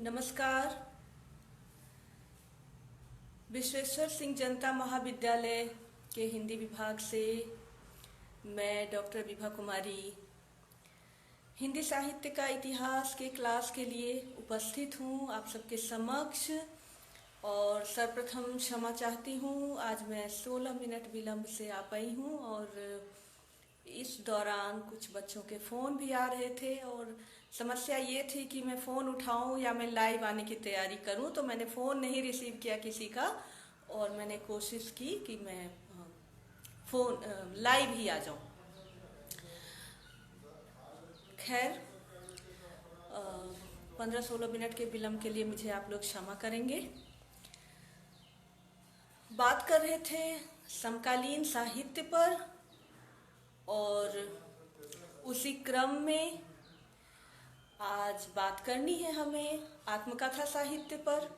नमस्कार। विश्वेश्वर सिंह जनता महाविद्यालय के हिंदी विभाग से मैं डॉक्टर विभा कुमारी हिंदी साहित्य का इतिहास के क्लास के लिए उपस्थित हूँ आप सबके समक्ष। और सर्वप्रथम क्षमा चाहती हूँ, आज मैं 16 मिनट विलंब से आ पाई हूँ और इस दौरान कुछ बच्चों के फ़ोन भी आ रहे थे और समस्या ये थी कि मैं फ़ोन उठाऊं या मैं लाइव आने की तैयारी करूं, तो मैंने फ़ोन नहीं रिसीव किया किसी का और मैंने कोशिश की कि मैं फ़ोन लाइव ही आ जाऊं। खैर 15-16 मिनट के विलंब के लिए मुझे आप लोग क्षमा करेंगे। बात कर रहे थे समकालीन साहित्य पर और उसी क्रम में आज बात करनी है हमें आत्मकथा साहित्य पर।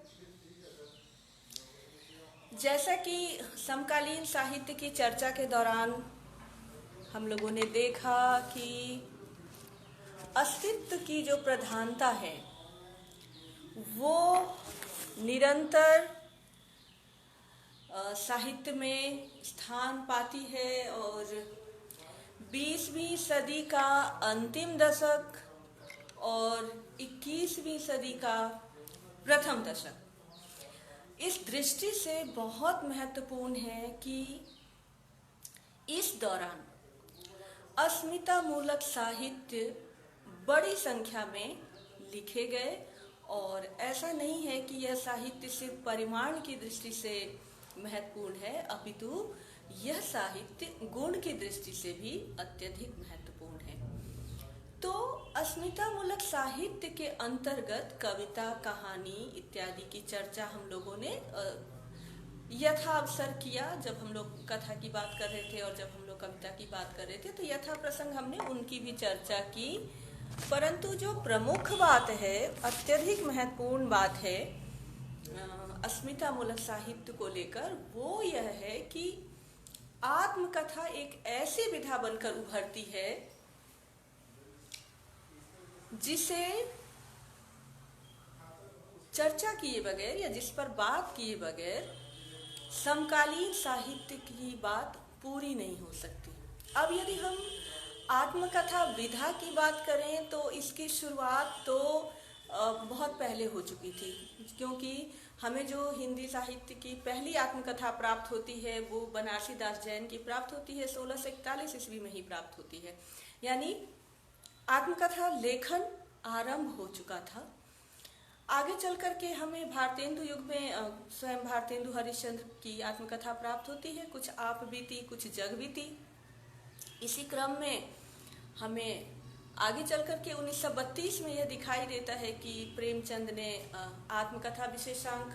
जैसा कि समकालीन साहित्य की चर्चा के दौरान हम लोगों ने देखा कि अस्तित्व की जो प्रधानता है वो निरंतर साहित्य में स्थान पाती है और 20वीं सदी का अंतिम दशक और 21वीं सदी का प्रथम दशक इस दृष्टि से बहुत महत्वपूर्ण है कि इस दौरान अस्मितामूलक साहित्य बड़ी संख्या में लिखे गए और ऐसा नहीं है कि यह साहित्य सिर्फ परिमाण की दृष्टि से महत्वपूर्ण है, अपितु यह साहित्य गुण की दृष्टि से भी अत्यधिक महत्वपूर्ण है। तो अस्मितामूलक साहित्य के अंतर्गत कविता, कहानी इत्यादि की चर्चा हम लोगों ने यथा अवसर किया। जब हम लोग कथा की बात कर रहे थे और जब हम लोग कविता की बात कर रहे थे तो यथा प्रसंग हमने उनकी भी चर्चा की। परंतु जो प्रमुख बात है, अत्यधिक महत्वपूर्ण बात है अस्मितामूलक साहित्य को लेकर, वो यह है कि आत्मकथा एक ऐसी विधा बनकर उभरती है जिसे चर्चा किए बगैर या जिस पर बात किए बगैर समकालीन साहित्य की बात पूरी नहीं हो सकती। अब यदि हम आत्मकथा विधा की बात करें तो इसकी शुरुआत तो बहुत पहले हो चुकी थी, क्योंकि हमें जो हिंदी साहित्य की पहली आत्मकथा प्राप्त होती है वो बनारसी दास जैन की प्राप्त होती है, 1641 ईस्वी में ही प्राप्त होती है। यानी आत्मकथा लेखन आरंभ हो चुका था। आगे चल करके हमें भारतेंदु युग में स्वयं भारतेंदु हरिश्चंद्र की आत्मकथा प्राप्त होती है, कुछ आप बीती कुछ जग बीती। इसी क्रम में हमें आगे चल करके 1932 में यह दिखाई देता है कि प्रेमचंद ने आत्मकथा विशेषांक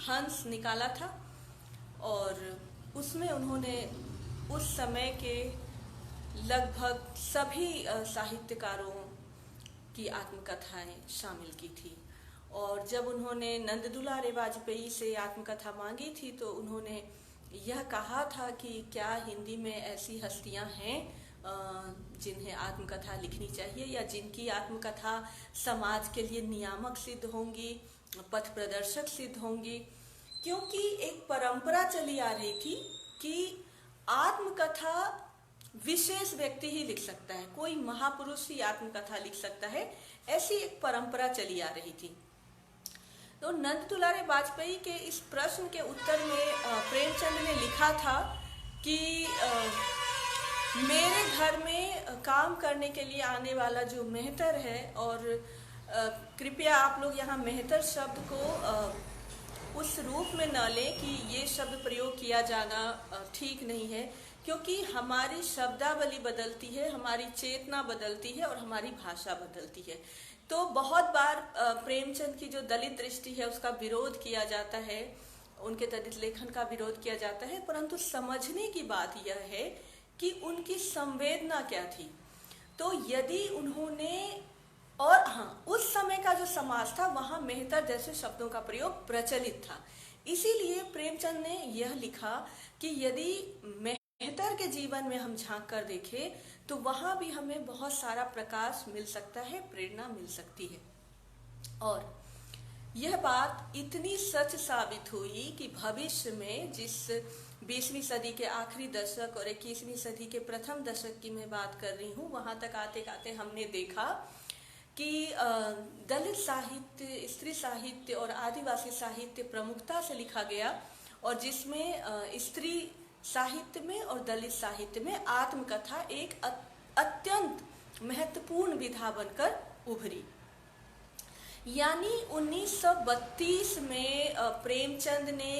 हंस निकाला था और उसमें उन्होंने उस समय के लगभग सभी साहित्यकारों की आत्मकथाएं शामिल की थी। और जब उन्होंने नंद दुलारे वाजपेयी से आत्मकथा मांगी थी तो उन्होंने यह कहा था कि क्या हिंदी में ऐसी हस्तियां हैं जिन्हें आत्मकथा लिखनी चाहिए या जिनकी आत्मकथा समाज के लिए नियामक सिद्ध होंगी, पथ प्रदर्शक सिद्ध होंगी। क्योंकि एक परंपरा चली आ रही थी कि आत्मकथा विशेष व्यक्ति ही लिख सकता है, कोई महापुरुष ही आत्मकथा लिख सकता है, ऐसी एक परंपरा चली आ रही थी। तो नंद दुलारे वाजपेयी के इस प्रश्न के उत्तर में प्रेमचंद ने लिखा था कि मेरे घर में काम करने के लिए आने वाला जो मेहतर है, और कृपया आप लोग यहाँ मेहतर शब्द को उस रूप में न लें कि ये शब्द प्रयोग किया जाना ठीक नहीं है, क्योंकि हमारी शब्दावली बदलती है, हमारी चेतना बदलती है और हमारी भाषा बदलती है। तो बहुत बार प्रेमचंद की जो दलित दृष्टि है उसका विरोध किया जाता है, उनके दलित लेखन का विरोध किया जाता है, परंतु समझने की बात यह है कि उनकी संवेदना क्या थी। तो यदि उन्होंने, और हाँ, उस समय का जो समाज था वहाँ मेहतर जैसे शब्दों का प्रयोग प्रचलित था, इसीलिए प्रेमचंद ने यह लिखा कि यदि मेहतर के जीवन में हम झांक कर देखें तो वहाँ भी हमें बहुत सारा प्रकाश मिल सकता है, प्रेरणा मिल सकती है। और यह बात इतनी सच साबित हुई कि भविष्य में जिस 20वीं सदी के आखिरी दशक और 21वीं सदी के प्रथम दशक की मैं बात कर रही हूँ, वहाँ तक आते आते हमने देखा कि दलित साहित्य, स्त्री साहित्य और आदिवासी साहित्य प्रमुखता से लिखा गया, और जिसमें स्त्री साहित्य में और दलित साहित्य में आत्मकथा एक अत्यंत महत्वपूर्ण विधा बनकर उभरी। यानी 1932 में प्रेमचंद ने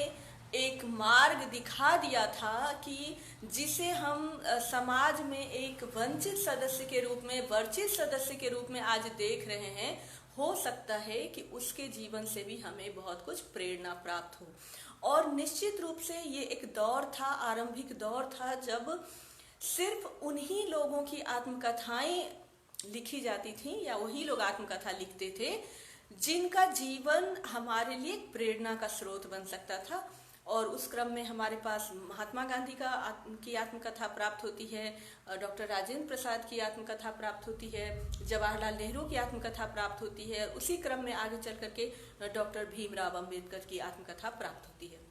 एक मार्ग दिखा दिया था कि जिसे हम समाज में एक वंचित सदस्य के रूप में, वर्चित सदस्य के रूप में आज देख रहे हैं, हो सकता है कि उसके जीवन से भी हमें बहुत कुछ प्रेरणा प्राप्त हो। और निश्चित रूप से ये एक दौर था, आरंभिक दौर था, जब सिर्फ उन्हीं लोगों की आत्मकथाएं लिखी जाती थीं या वही लोग आत्मकथा लिखते थे जिनका जीवन हमारे लिए प्रेरणा का स्रोत बन सकता था। और उस क्रम में हमारे पास महात्मा गांधी की आत्मकथा प्राप्त होती है, डॉक्टर राजेंद्र प्रसाद की आत्मकथा प्राप्त होती है, जवाहरलाल नेहरू की आत्मकथा प्राप्त होती है, उसी क्रम में आगे चल करके डॉक्टर भीमराव अंबेडकर की आत्मकथा प्राप्त होती है।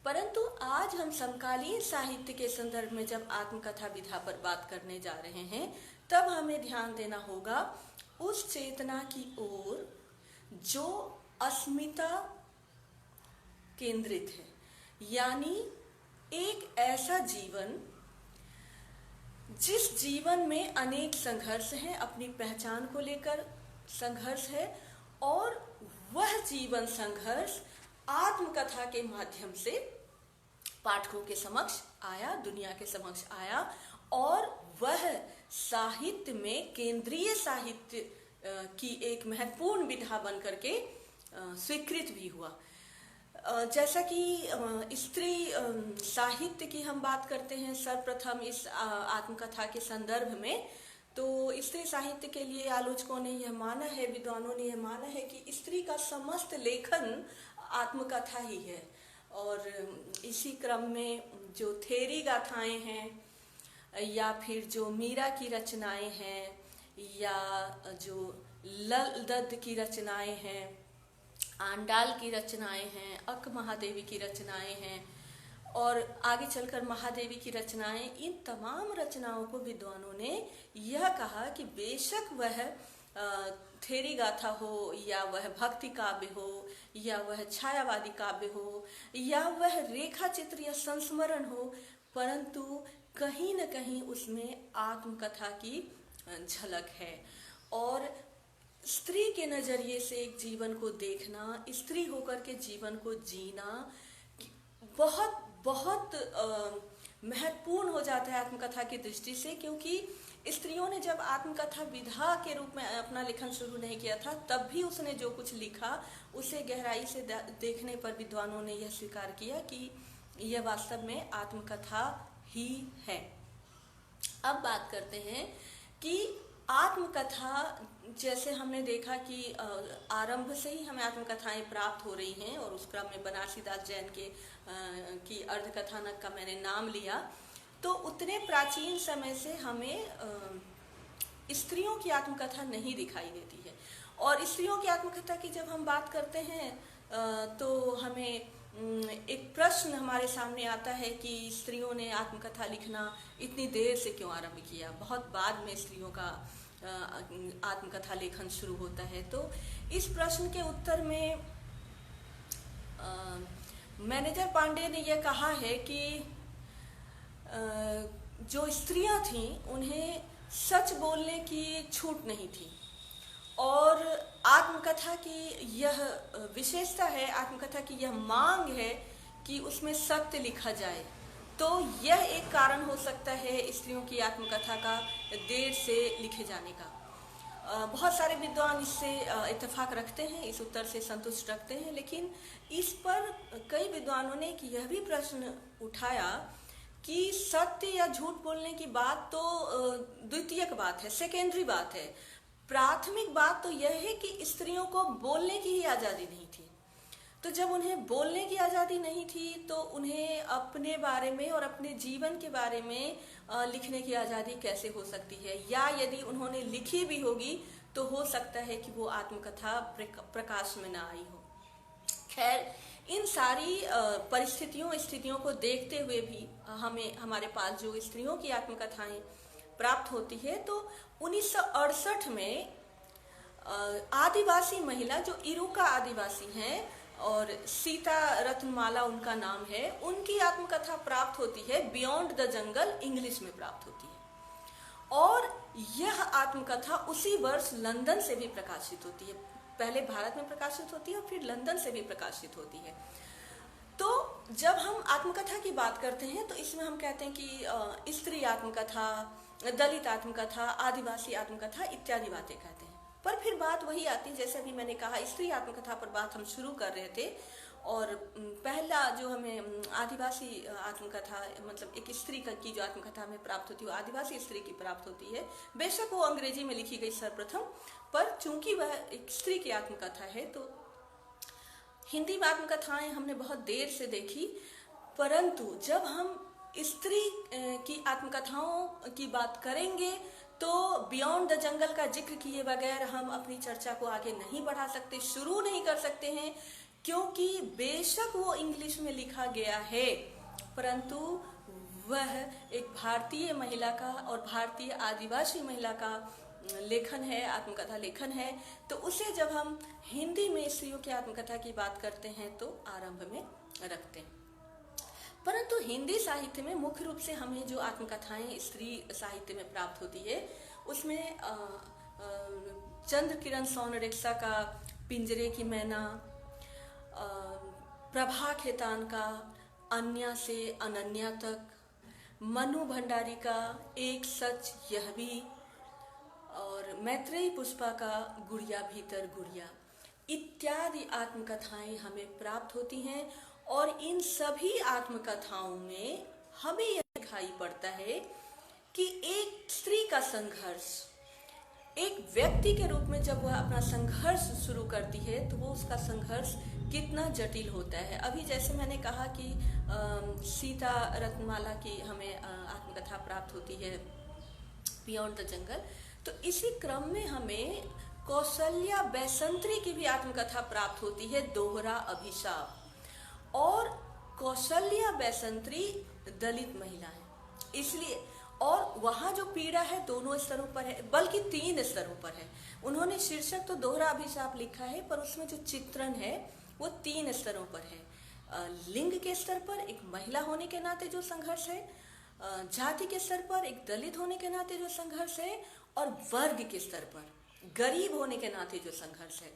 परंतु आज हम समकालीन साहित्य के संदर्भ में जब आत्मकथा विधा पर बात करने जा रहे हैं, तब हमें ध्यान देना होगा उस चेतना की ओर जो अस्मिता केंद्रित है। यानी एक ऐसा जीवन जिस जीवन में अनेक संघर्ष हैं, अपनी पहचान को लेकर संघर्ष है, और वह जीवन संघर्ष आत्मकथा के माध्यम से पाठकों के समक्ष आया, दुनिया के समक्ष आया, और वह साहित्य में केंद्रीय साहित्य की एक महत्वपूर्ण विधा बन करके स्वीकृत भी हुआ। जैसा कि स्त्री साहित्य की हम बात करते हैं सर्वप्रथम इस आत्मकथा के संदर्भ में, तो स्त्री साहित्य के लिए आलोचकों ने यह माना है, विद्वानों ने यह माना है कि स्त्री का समस्त लेखन आत्मकथा ही है। और इसी क्रम में जो थेरी गाथाएं हैं, या फिर जो मीरा की रचनाएं हैं, या जो लल दत्त की रचनाएं हैं, आंडाल की रचनाएं हैं, अक महादेवी की रचनाएं हैं, और आगे चलकर महादेवी की रचनाएं, इन तमाम रचनाओं को विद्वानों ने यह कहा कि बेशक वह थेरी गाथा हो, या वह भक्ति काव्य हो, या वह छायावादी काव्य हो, या वह रेखा चित्र या संस्मरण हो, परंतु कहीं न कहीं उसमें आत्मकथा की झलक है। और स्त्री के नजरिए से एक जीवन को देखना, स्त्री होकर के जीवन को जीना बहुत बहुत महत्वपूर्ण हो जाता है आत्मकथा की दृष्टि से, क्योंकि स्त्रियों ने जब आत्मकथा विधा के रूप में अपना लेखन शुरू नहीं किया था, तब भी उसने जो कुछ लिखा उसे गहराई से देखने पर विद्वानों ने यह स्वीकार किया कि यह वास्तव में आत्मकथा ही है। अब बात करते हैं कि आत्मकथा, जैसे हमने देखा कि आरंभ से ही हमें आत्मकथाएं प्राप्त हो रही हैं, और उस क्रम में बनारसीदास जैन की अर्धकथानक का मैंने नाम लिया, तो उतने प्राचीन समय से हमें स्त्रियों की आत्मकथा नहीं दिखाई देती है। और स्त्रियों की आत्मकथा की जब हम बात करते हैं तो हमें एक प्रश्न हमारे सामने आता है कि स्त्रियों ने आत्मकथा लिखना इतनी देर से क्यों आरंभ किया, बहुत बाद में स्त्रियों का आत्मकथा लेखन शुरू होता है। तो इस प्रश्न के उत्तर में मैनेजर पांडे ने यह कहा है कि जो स्त्रियां थीं उन्हें सच बोलने की छूट नहीं थी, और आत्मकथा की यह विशेषता है, आत्मकथा की यह मांग है कि उसमें सत्य लिखा जाए। तो यह एक कारण हो सकता है स्त्रियों की आत्मकथा का देर से लिखे जाने का। बहुत सारे विद्वान इससे इत्तेफाक रखते हैं, इस उत्तर से संतुष्ट रखते हैं, लेकिन इस पर कई विद्वानों ने यह भी प्रश्न उठाया कि सत्य या झूठ बोलने की बात तो द्वितीयक बात है, सेकेंडरी बात है। प्राथमिक बात तो यह है कि स्त्रियों को बोलने की ही आज़ादी नहीं थी। तो जब उन्हें बोलने की आज़ादी नहीं थी तो उन्हें अपने बारे में और अपने जीवन के बारे में लिखने की आज़ादी कैसे हो सकती है, या यदि उन्होंने लिखी भी होगी तो हो सकता है कि वो आत्मकथा प्रकाश में ना आई हो। खैर, इन सारी स्थितियों को देखते हुए भी हमारे पास जो स्त्रियों की आत्मकथाएं प्राप्त होती है, तो 1968 में आदिवासी महिला जो इरुका आदिवासी हैं और सीता रत्नमाला उनका नाम है, उनकी आत्मकथा प्राप्त होती है बियॉन्ड द जंगल, इंग्लिश में प्राप्त होती है। और यह आत्मकथा उसी वर्ष लंदन से भी प्रकाशित होती है। पहले भारत में प्रकाशित होती है और फिर लंदन से भी प्रकाशित होती है। तो जब हम आत्मकथा की बात करते हैं तो इसमें हम कहते हैं कि स्त्री आत्मकथा, दलित आत्मकथा, आदिवासी आत्मकथा इत्यादि बातें कहते हैं। पर फिर बात वही आती है, जैसे अभी मैंने कहा, स्त्री आत्मकथा पर बात हम शुरू कर रहे थे। और पहला जो हमें आदिवासी आत्मकथा, मतलब एक स्त्री की जो आत्मकथा हमें प्राप्त होती है, वो आदिवासी स्त्री की प्राप्त होती है। बेशक वो अंग्रेजी में लिखी गई सर्वप्रथम, पर चूंकि वह एक स्त्री की आत्मकथा है तो हिंदी में आत्मकथाएं हमने बहुत देर से देखी। परंतु जब हम स्त्री की आत्मकथाओं की बात करेंगे तो बियॉन्ड द जंगल का जिक्र किए बगैर हम अपनी चर्चा को आगे नहीं बढ़ा सकते, शुरू नहीं कर सकते हैं, क्योंकि बेशक वो इंग्लिश में लिखा गया है, परंतु वह एक भारतीय महिला का और भारतीय आदिवासी महिला का लेखन है, आत्मकथा लेखन है। तो उसे जब हम हिंदी में स्त्रियों की आत्मकथा की बात करते हैं तो आरंभ में रखते हैं। परंतु हिंदी साहित्य में मुख्य रूप से हमें जो आत्मकथाएं स्त्री साहित्य में प्राप्त होती है, उसमें चंद्र किरण सोनरेक्सा का पिंजरे की मैना, प्रभा खेतान का अन्या से अनन्या तक, मनु भंडारी का एक सच यह भी, और मैत्रेयी पुष्पा का गुड़िया भीतर गुड़िया इत्यादि आत्मकथाएं हमें प्राप्त होती हैं। और इन सभी आत्मकथाओं में हमें यह दिखाई पड़ता है कि एक स्त्री का संघर्ष, एक व्यक्ति के रूप में जब वह अपना संघर्ष शुरू करती है तो वो उसका संघर्ष कितना जटिल होता है। अभी जैसे मैंने कहा कि सीता रत्नमाला की हमें आत्मकथा प्राप्त होती है बियॉन्ड द जंगल, तो इसी क्रम में हमें कौशल्या बैसंत्री की भी आत्मकथा प्राप्त होती है, दोहरा अभिशाप। और कौशल्या बैसंत्री दलित महिला है, इसलिए, और वहाँ जो पीड़ा है दोनों स्तरों पर है, बल्कि 3 स्तरों पर है। उन्होंने शीर्षक तो दोहरा अभिशाप लिखा है, पर उसमें जो चित्रण है वो 3 स्तरों पर है। लिंग के स्तर पर एक महिला होने के नाते जो संघर्ष है, जाति के स्तर पर एक दलित होने के नाते जो संघर्ष है, और वर्ग के स्तर पर गरीब होने के नाते जो संघर्ष है।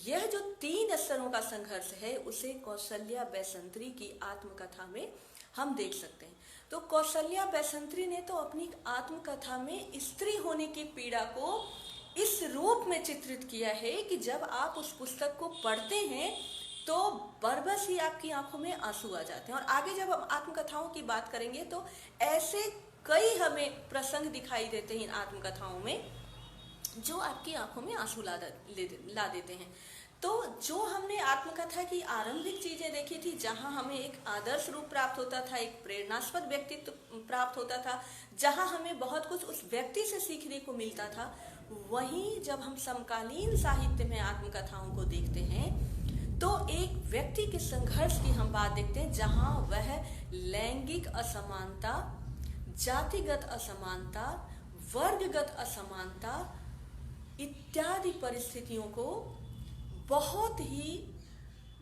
यह जो 3 स्तरों का संघर्ष है उसे कौशल्या बैसंत्री की आत्मकथा में हम देख सकते हैं। तो कौशल्या बैसंत्री ने तो अपनी आत्मकथा में स्त्री होने की पीड़ा को इस रूप में चित्रित किया है कि जब आप उस पुस्तक को पढ़ते हैं तो बरबस ही आपकी आंखों में आंसू आ जाते हैं। और आगे जब हम आत्मकथाओं की बात करेंगे तो ऐसे कई हमें प्रसंग दिखाई देते हैं इन आत्मकथाओं में जो आपकी आंखों में आंसू ला देते हैं। तो जो हमने आत्मकथा की आरंभिक चीजें देखी थी, जहां हमें एक आदर्श रूप प्राप्त होता था, एक प्रेरणास्पद व्यक्तित्व प्राप्त होता था, जहां हमें बहुत कुछ उस व्यक्ति से सीखने को मिलता था, वहीं जब हम समकालीन साहित्य में आत्मकथाओं को देखते हैं तो एक व्यक्ति के संघर्ष की हम बात देखते हैं, जहां वह लैंगिक असमानता, जातिगत असमानता, वर्गगत असमानता इत्यादि परिस्थितियों को बहुत ही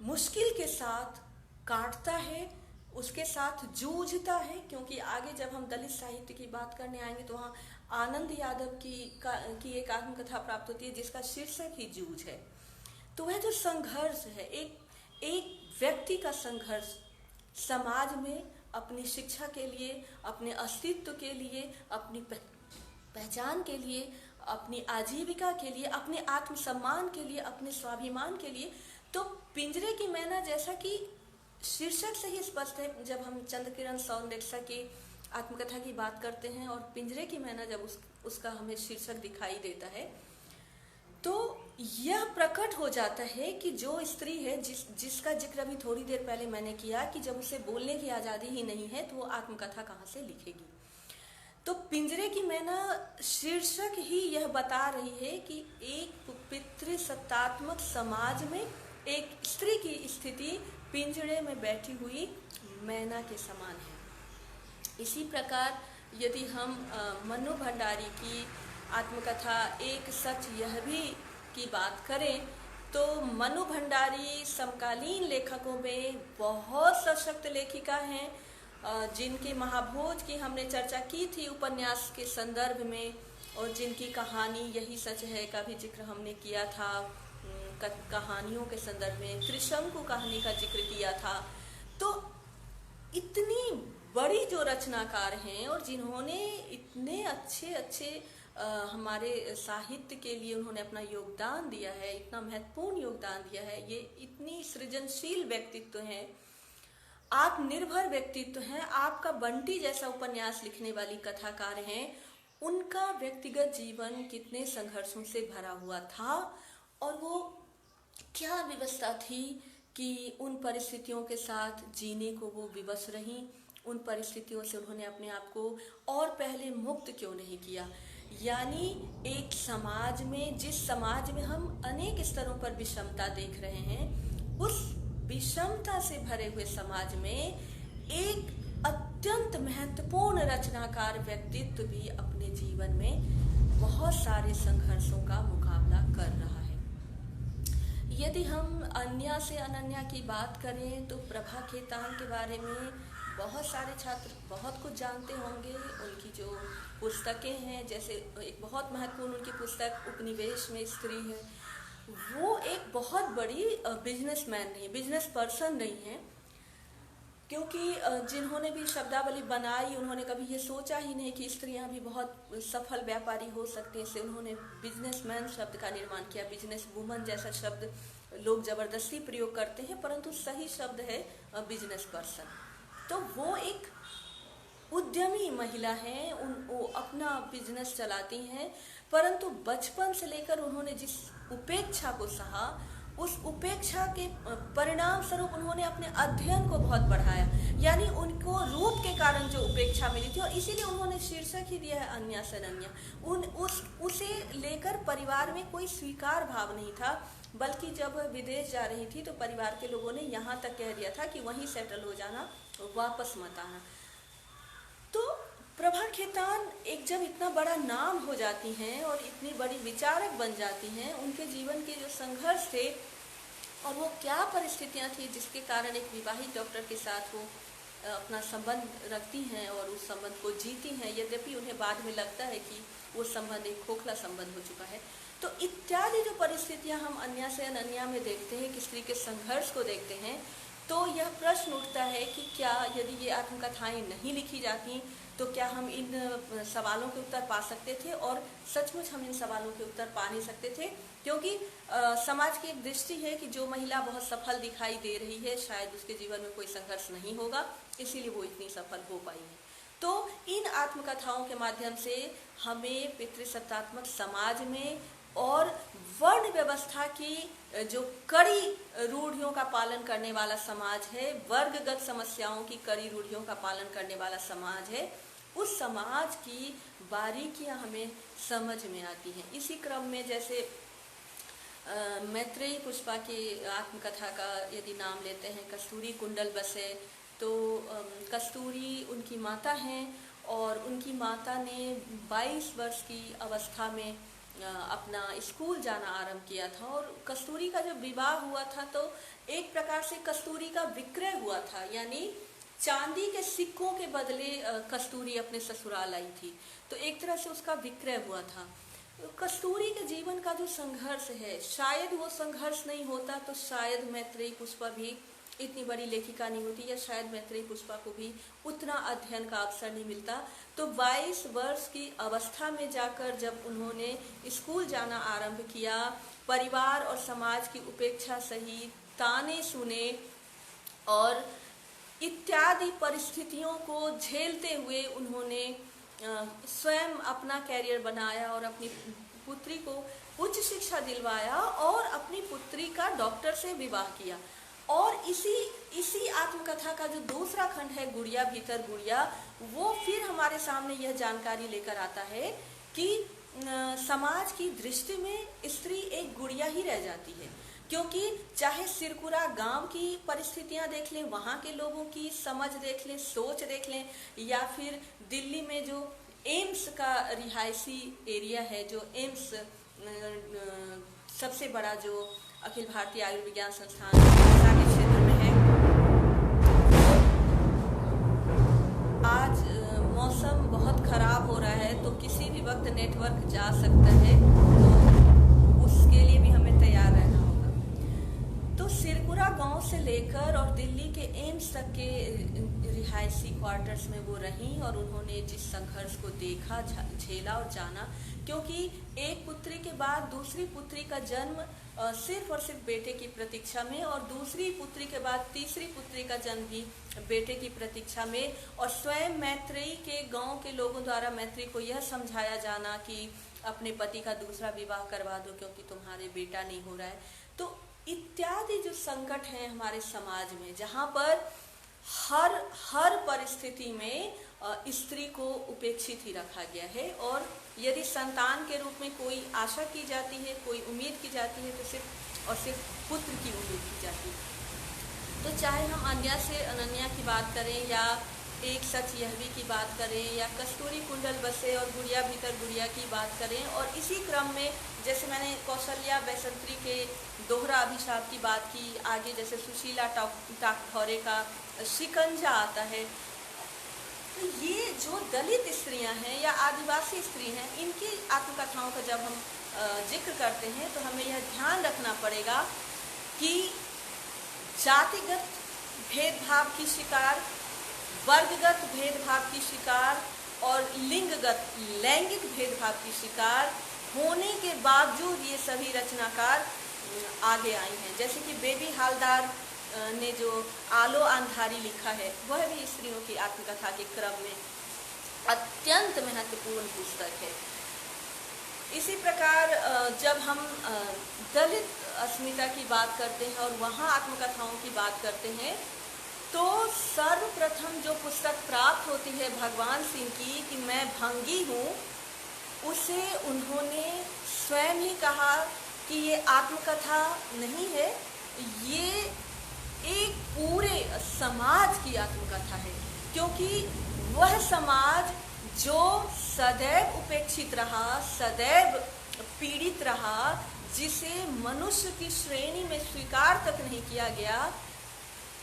मुश्किल के साथ काटता है, उसके साथ जूझता है। क्योंकि आगे जब हम दलित साहित्य की बात करने आएंगे तो वहाँ आनंद यादव की एक आत्मकथा प्राप्त होती है जिसका शीर्षक ही जूझ है। तो वह जो संघर्ष है, एक व्यक्ति का संघर्ष समाज में अपनी शिक्षा के लिए, अपने अस्तित्व के लिए, अपनी पहचान के लिए, अपनी आजीविका के लिए, अपने आत्मसम्मान के लिए, अपने स्वाभिमान के लिए। तो पिंजरे की मैना, जैसा कि शीर्षक से ही स्पष्ट है, जब हम चंद्र किरण सोनरेक्सा की आत्मकथा की बात करते हैं और पिंजरे की मैना जब उसका हमें शीर्षक दिखाई देता है तो यह प्रकट हो जाता है कि जो स्त्री है, जिसका जिक्र अभी थोड़ी देर पहले मैंने किया, कि जब उसे बोलने की आज़ादी ही नहीं है तो वो आत्मकथा कहाँ से लिखेगी। तो पिंजरे की मैना शीर्षक ही यह बता रही है कि एक पितृसत्तात्मक समाज में एक स्त्री की स्थिति पिंजरे में बैठी हुई मैना के समान है। इसी प्रकार यदि हम मनु भंडारी की आत्मकथा एक सच यह भी की बात करें तो मनु भंडारी समकालीन लेखकों में बहुत सशक्त लेखिका हैं, जिनके महाभोज की हमने चर्चा की थी उपन्यास के संदर्भ में, और जिनकी कहानी यही सच है का भी जिक्र हमने किया था कहानियों के संदर्भ में, त्रिशंकु कहानी का जिक्र किया था। तो इतनी बड़ी जो रचनाकार हैं और जिन्होंने इतने अच्छे अच्छे हमारे साहित्य के लिए उन्होंने अपना योगदान दिया है, इतना महत्वपूर्ण योगदान दिया है, ये इतनी सृजनशील व्यक्तित्व हैं, आत्मनिर्भर व्यक्तित्व हैं, आपका बंटी जैसा उपन्यास लिखने वाली कथाकार हैं, उनका व्यक्तिगत जीवन कितने संघर्षों से भरा हुआ था और वो क्या व्यवस्था थी कि उन परिस्थितियों के साथ जीने को वो विवश रहीं, उन परिस्थितियों से उन्होंने अपने आप को और पहले मुक्त क्यों नहीं किया। यानी एक समाज में, जिस समाज में हम अनेक स्तरों पर विषमता देख रहे हैं, उस विषमता से भरे हुए समाज में एक अत्यंत महत्वपूर्ण रचनाकार व्यक्तित्व भी अपने जीवन में बहुत सारे संघर्षों का मुकाबला कर रहा है। यदि हम अन्या से अनन्या की बात करें तो प्रभा खेतान के बारे में बहुत सारे छात्र बहुत कुछ जानते होंगे। उनकी जो पुस्तकें हैं, जैसे एक बहुत महत्वपूर्ण उनकी पुस्तक उपनिवेश में स्त्री है, वो एक बहुत बड़ी बिजनेसमैन नहीं, बिजनेस पर्सन नहीं है, क्योंकि जिन्होंने भी शब्दावली बनाई उन्होंने कभी ये सोचा ही नहीं कि स्त्रियां भी बहुत सफल व्यापारी हो सकती हैं। इससे उन्होंने बिजनेसमैन शब्द का निर्माण किया। बिजनेस वुमन जैसा शब्द लोग जबरदस्ती प्रयोग करते हैं, परंतु सही शब्द है बिजनेस पर्सन। तो वो एक उद्यमी महिला हैं, वो अपना बिजनेस चलाती हैं, परंतु बचपन से लेकर उन्होंने जिस उपेक्षा को सहा, उस उपेक्षा के परिणाम स्वरूप उन्होंने अपने अध्ययन को बहुत बढ़ाया। यानी उनको रूप के कारण जो उपेक्षा मिली थी, और इसीलिए उन्होंने शीर्षक ही दिया है अन्या से अनन्या। उसे लेकर परिवार में कोई स्वीकार भाव नहीं था, बल्कि जब विदेश जा रही थी तो परिवार के लोगों ने यहाँ तक कह दिया था कि वहीं सेटल हो जाना, वापस मत आना। तो प्रभा खेतान एक जब इतना बड़ा नाम हो जाती हैं और इतनी बड़ी विचारक बन जाती हैं, उनके जीवन के जो संघर्ष थे और वो क्या परिस्थितियां थी जिसके कारण एक विवाहित डॉक्टर के साथ वो अपना संबंध रखती हैं और उस संबंध को जीती हैं, यद्यपि उन्हें बाद में लगता है कि वो संबंध एक खोखला संबंध हो चुका है। तो इत्यादि जो परिस्थितियां हम अन्या से अनन्या में देखते हैं, कि स्त्री के संघर्ष को देखते हैं, तो यह प्रश्न उठता है कि क्या यदि ये आत्मकथाएं नहीं लिखी जाती तो क्या हम इन सवालों के उत्तर पा सकते थे। और सचमुच हम इन सवालों के उत्तर पा नहीं सकते थे, क्योंकि समाज की एक दृष्टि है कि जो महिला बहुत सफल दिखाई दे रही है शायद उसके जीवन में कोई संघर्ष नहीं होगा, इसीलिए वो इतनी सफल हो पाई है। तो इन आत्मकथाओं के माध्यम से हमें पितृसत्तात्मक समाज में और वर्ण व्यवस्था की जो कड़ी रूढ़ियों का पालन करने वाला समाज है, वर्गगत समस्याओं की कड़ी रूढ़ियों का पालन करने वाला समाज है, उस समाज की बारीकियां हमें समझ में आती हैं। इसी क्रम में जैसे मैत्रेयी पुष्पा की आत्मकथा का यदि नाम लेते हैं, कस्तूरी कुंडल बसे, तो कस्तूरी उनकी माता हैं और उनकी माता ने 22 वर्ष की अवस्था में अपना स्कूल जाना आरंभ किया था। और कस्तूरी का जब विवाह हुआ था तो एक प्रकार से कस्तूरी का विक्रय हुआ था, यानी चांदी के सिक्कों के बदले कस्तूरी अपने ससुराल आई थी, तो एक तरह से उसका विक्रय हुआ था। कस्तूरी के जीवन का जो संघर्ष है, शायद वो संघर्ष नहीं होता तो शायद मैत्रेयी पुष्पा भी इतनी बड़ी लेखिका नहीं होती, या शायद मैत्रेयी पुष्पा को भी उतना अध्ययन का अवसर नहीं मिलता। तो 22 वर्ष की अवस्था में जाकर जब उन्होंने स्कूल जाना आरंभ किया, परिवार और समाज की उपेक्षा सही, ताने सुने और इत्यादि परिस्थितियों को झेलते हुए उन्होंने स्वयं अपना कैरियर बनाया और अपनी पुत्री को उच्च शिक्षा दिलवाया और अपनी पुत्री का डॉक्टर से विवाह किया। और इसी आत्मकथा का जो दूसरा खंड है, गुड़िया भीतर गुड़िया, वो फिर हमारे सामने यह जानकारी लेकर आता है कि समाज की दृष्टि में स्त्री एक गुड़िया ही रह जाती है। क्योंकि चाहे सिरकुरा गांव की परिस्थितियां देख लें, वहाँ के लोगों की समझ देख लें, सोच देख लें, या फिर दिल्ली में जो एम्स का रिहायशी एरिया है, जो एम्स सबसे बड़ा जो अखिल भारतीय आयुर्विज्ञान संस्थान के क्षेत्र में है, आज मौसम बहुत खराब हो रहा है तो किसी भी वक्त नेटवर्क जा सकता है, तो उसके लिए भी हमें तैयार रहना होगा। तो सिरकुरा गांव से लेकर और दिल्ली के एम्स तक के रिहायशी क्वार्टर्स में वो रहीं और उन्होंने जिस संघर्ष को देखा, झेला और जाना, क्योंकि एक पुत्री के बाद दूसरी पुत्री का जन्म सिर्फ और सिर्फ बेटे की प्रतीक्षा में, और दूसरी पुत्री के बाद तीसरी पुत्री का जन्म भी बेटे की प्रतीक्षा में, और स्वयं मैत्रेयी के गांव के लोगों द्वारा मैत्रेयी को यह समझाया जाना कि अपने पति का दूसरा विवाह करवा दो क्योंकि तुम्हारे बेटा नहीं हो रहा है। तो इत्यादि जो संकट हैं हमारे समाज में, जहाँ पर हर परिस्थिति में स्त्री को उपेक्षित ही रखा गया है, और यदि संतान के रूप में कोई आशा की जाती है, कोई उम्मीद की जाती है, तो सिर्फ और सिर्फ पुत्र की उम्मीद की जाती है। तो चाहे हम अन्या से अनन्या की बात करें, या एक सच यहवी की बात करें, या कस्तूरी कुंडल बसे और गुड़िया भीतर गुड़िया की बात करें, और इसी क्रम में जैसे मैंने कौशल्या बैसंत्री के दोहरा अभिशाप की बात की, आगे जैसे सुशीला टाकठौरे का शिकंजा आता है, तो ये जो दलित स्त्रियां हैं या आदिवासी स्त्री हैं, इनकी आत्मकथाओं का जब हम जिक्र करते हैं तो हमें यह ध्यान रखना पड़ेगा कि जातिगत भेदभाव की शिकार, वर्गगत भेदभाव की शिकार और लैंगिक भेदभाव की शिकार होने के बावजूद ये सभी रचनाकार आगे आई हैं। जैसे कि बेबी हालदार ने जो आलो अंधारी लिखा है, वह भी स्त्रियों की आत्मकथा के क्रम में अत्यंत महत्वपूर्ण पुस्तक है। इसी प्रकार जब हम दलित अस्मिता की बात करते हैं और वहाँ आत्मकथाओं की बात करते हैं, तो सर्वप्रथम जो पुस्तक प्राप्त होती है भगवान सिंह की कि मैं भंगी हूँ, उसे उन्होंने स्वयं ही कहा कि ये आत्मकथा नहीं है, ये एक पूरे समाज की आत्मकथा है। क्योंकि वह समाज जो सदैव उपेक्षित रहा, सदैव पीड़ित रहा, जिसे मनुष्य की श्रेणी में स्वीकार तक नहीं किया गया,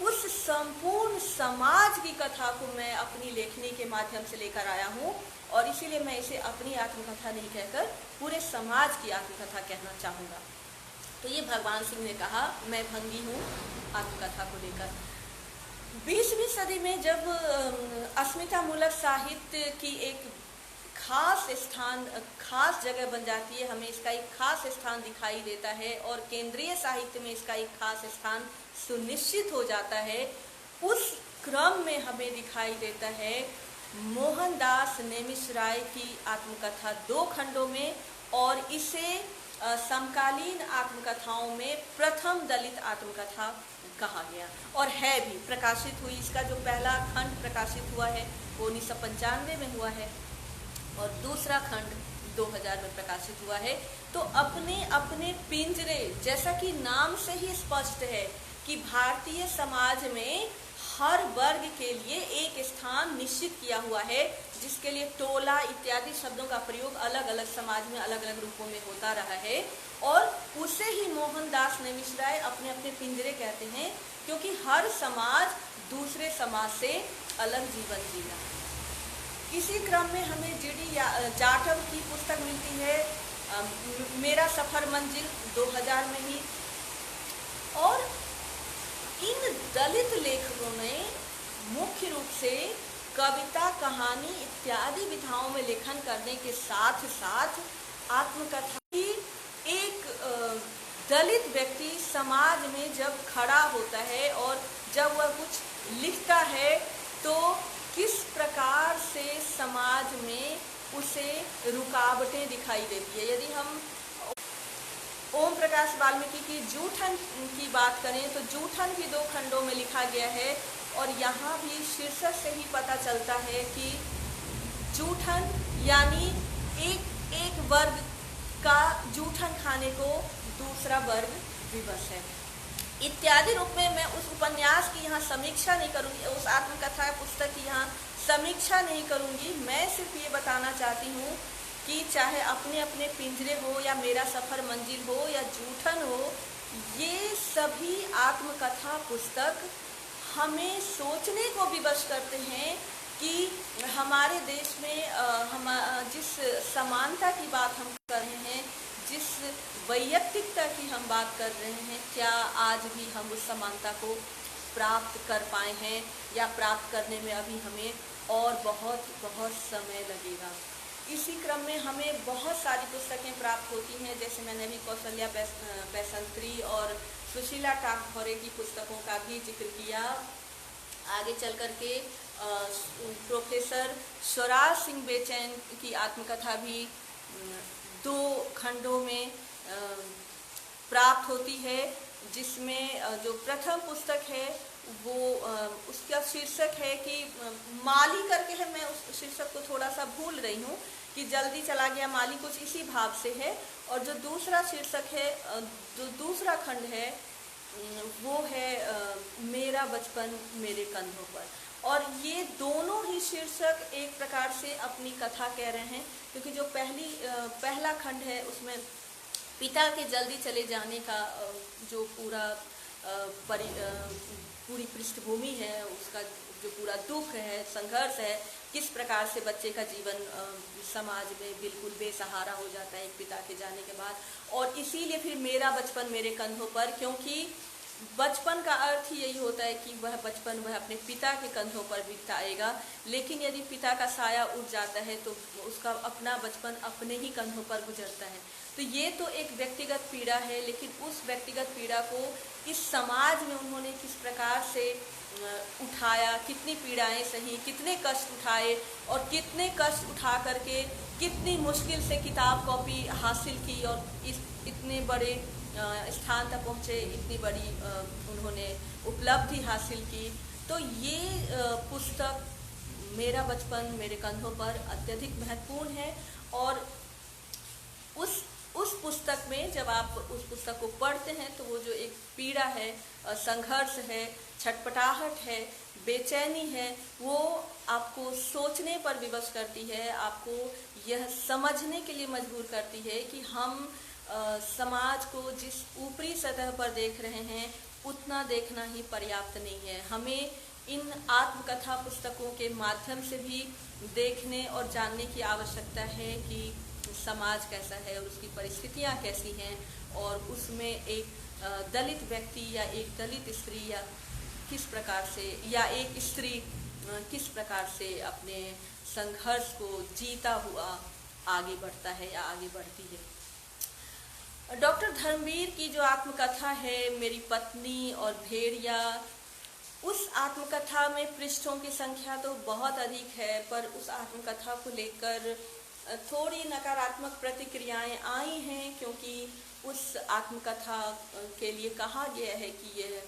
उस संपूर्ण समाज की कथा को मैं अपनी लेखनी के माध्यम से लेकर आया हूँ, और इसीलिए मैं इसे अपनी आत्मकथा नहीं कहकर पूरे समाज की आत्मकथा कहना चाहूँगा। तो ये भगवान सिंह ने कहा मैं भंगी हूँ आत्मकथा को लेकर। 20वीं सदी में जब अस्मिता मूलक साहित्य की एक खास जगह बन जाती है, हमें इसका एक खास स्थान दिखाई देता है और केंद्रीय साहित्य में इसका एक खास स्थान सुनिश्चित हो जाता है, उस क्रम में हमें दिखाई देता है मोहनदास नेमिष राय की आत्मकथा 2 खंडों में, और इसे समकालीन आत्मकथाओं में प्रथम दलित आत्मकथा कहा गया, और है भी प्रकाशित हुई। इसका जो पहला खंड प्रकाशित हुआ है वो 1995 में हुआ है, और दूसरा खंड 2000 में प्रकाशित हुआ है। तो अपने अपने पिंजरे, जैसा कि नाम से ही स्पष्ट है कि भारतीय समाज में हर वर्ग के लिए एक स्थान निश्चित किया हुआ है, जिसके लिए टोला इत्यादि शब्दों का प्रयोग अलग अलग समाज में अलग अलग रूपों में होता रहा है, और उसे ही मोहनदास नेमिष राय अपने अपने पिंजरे कहते हैं, क्योंकि हर समाज दूसरे समाज से अलग जीवन जीना। इसी क्रम में हमें जीडी जाटव की पुस्तक मिलती है मेरा सफर मंजिल 2000 में ही, और इन दलित लेखकों ने मुख्य रूप से कविता, कहानी इत्यादि विधाओं में लेखन करने के साथ साथ आत्मकथा की एक दलित व्यक्ति समाज में जब खड़ा होता है और जब वह कुछ लिखता है तो किस प्रकार से समाज में उसे रुकावटें दिखाई देती है। यदि हम ओम प्रकाश वाल्मीकि की जूठन की बात करें तो जूठन भी 2 खंडों में लिखा गया है, और यहाँ भी शीर्षक से ही पता चलता है कि जूठन यानी एक वर्ग का जूठन खाने को दूसरा वर्ग विवश है इत्यादि रूप में। मैं उस उपन्यास की यहाँ समीक्षा नहीं करूँगी, उस आत्मकथा पुस्तक की यहाँ समीक्षा नहीं करूँगी। मैं सिर्फ ये बताना चाहती हूँ कि चाहे अपने अपने पिंजरे हो या मेरा सफ़र मंजिल हो या जूठन हो, ये सभी आत्मकथा पुस्तक हमें सोचने को विवश करते हैं कि हमारे देश में हम जिस समानता की बात हम कर रहे हैं, जिस वैयक्तिकता की हम बात कर रहे हैं, क्या आज भी हम उस समानता को प्राप्त कर पाए हैं या प्राप्त करने में अभी हमें और बहुत बहुत समय लगेगा। इसी क्रम में हमें बहुत सारी पुस्तकें प्राप्त होती हैं, जैसे मैंने अभी कौशल्या बैसंत्री और सुशीला टाकघरे की पुस्तकों का भी जिक्र किया। आगे चल कर के प्रोफेसर स्वराज सिंह बेचैन की आत्मकथा भी 2 खंडों में प्राप्त होती है, जिसमें जो प्रथम पुस्तक है वो उसका शीर्षक है कि माली करके है। मैं उस शीर्षक को थोड़ा सा भूल रही हूँ कि जल्दी चला गया माली, कुछ इसी भाव से है। और जो दूसरा शीर्षक है, जो दूसरा खंड है वो है मेरा बचपन मेरे कंधों पर। और ये दोनों ही शीर्षक एक प्रकार से अपनी कथा कह रहे हैं, क्योंकि जो पहला खंड है उसमें पिता के जल्दी चले जाने का जो पूरी पृष्ठभूमि है, उसका जो पूरा दुख है, संघर्ष है, किस प्रकार से बच्चे का जीवन समाज में बिल्कुल बेसहारा हो जाता है एक पिता के जाने के बाद। और इसीलिए फिर मेरा बचपन मेरे कंधों पर, क्योंकि बचपन का अर्थ ही यही होता है कि वह बचपन वह अपने पिता के कंधों पर बिताएगा, लेकिन यदि पिता का साया उठ जाता है तो उसका अपना बचपन अपने ही कंधों पर गुजरता है। तो ये तो एक व्यक्तिगत पीड़ा है, लेकिन उस व्यक्तिगत पीड़ा को इस समाज में उन्होंने किस प्रकार से उठाया, कितनी पीड़ाएं सही, कितने कष्ट उठाए और कितने कष्ट उठा करके कितनी मुश्किल से किताब कॉपी हासिल की और इतने बड़े स्थान तक पहुँचे, इतनी बड़ी उन्होंने उपलब्धि हासिल की। तो ये पुस्तक मेरा बचपन मेरे कंधों पर अत्यधिक महत्वपूर्ण है। और उस पुस्तक में जब आप उस पुस्तक को पढ़ते हैं तो वो जो एक पीड़ा है, संघर्ष है, छटपटाहट है, बेचैनी है, वो आपको सोचने पर विवश करती है, आपको यह समझने के लिए मजबूर करती है कि हम समाज को जिस ऊपरी सतह पर देख रहे हैं उतना देखना ही पर्याप्त नहीं है। हमें इन आत्मकथा पुस्तकों के माध्यम से भी देखने और जानने की आवश्यकता है कि समाज कैसा है और उसकी परिस्थितियाँ कैसी हैं, और उसमें एक दलित व्यक्ति या एक दलित स्त्री या किस प्रकार से या एक स्त्री किस प्रकार से अपने संघर्ष को जीता हुआ आगे बढ़ता है या आगे बढ़ती है। डॉक्टर धर्मवीर की जो आत्मकथा है मेरी पत्नी और भेड़िया, उस आत्मकथा में पृष्ठों की संख्या तो बहुत अधिक है, पर उस आत्मकथा को लेकर थोड़ी नकारात्मक प्रतिक्रियाएं आई हैं, क्योंकि उस आत्मकथा के लिए कहा गया है कि यह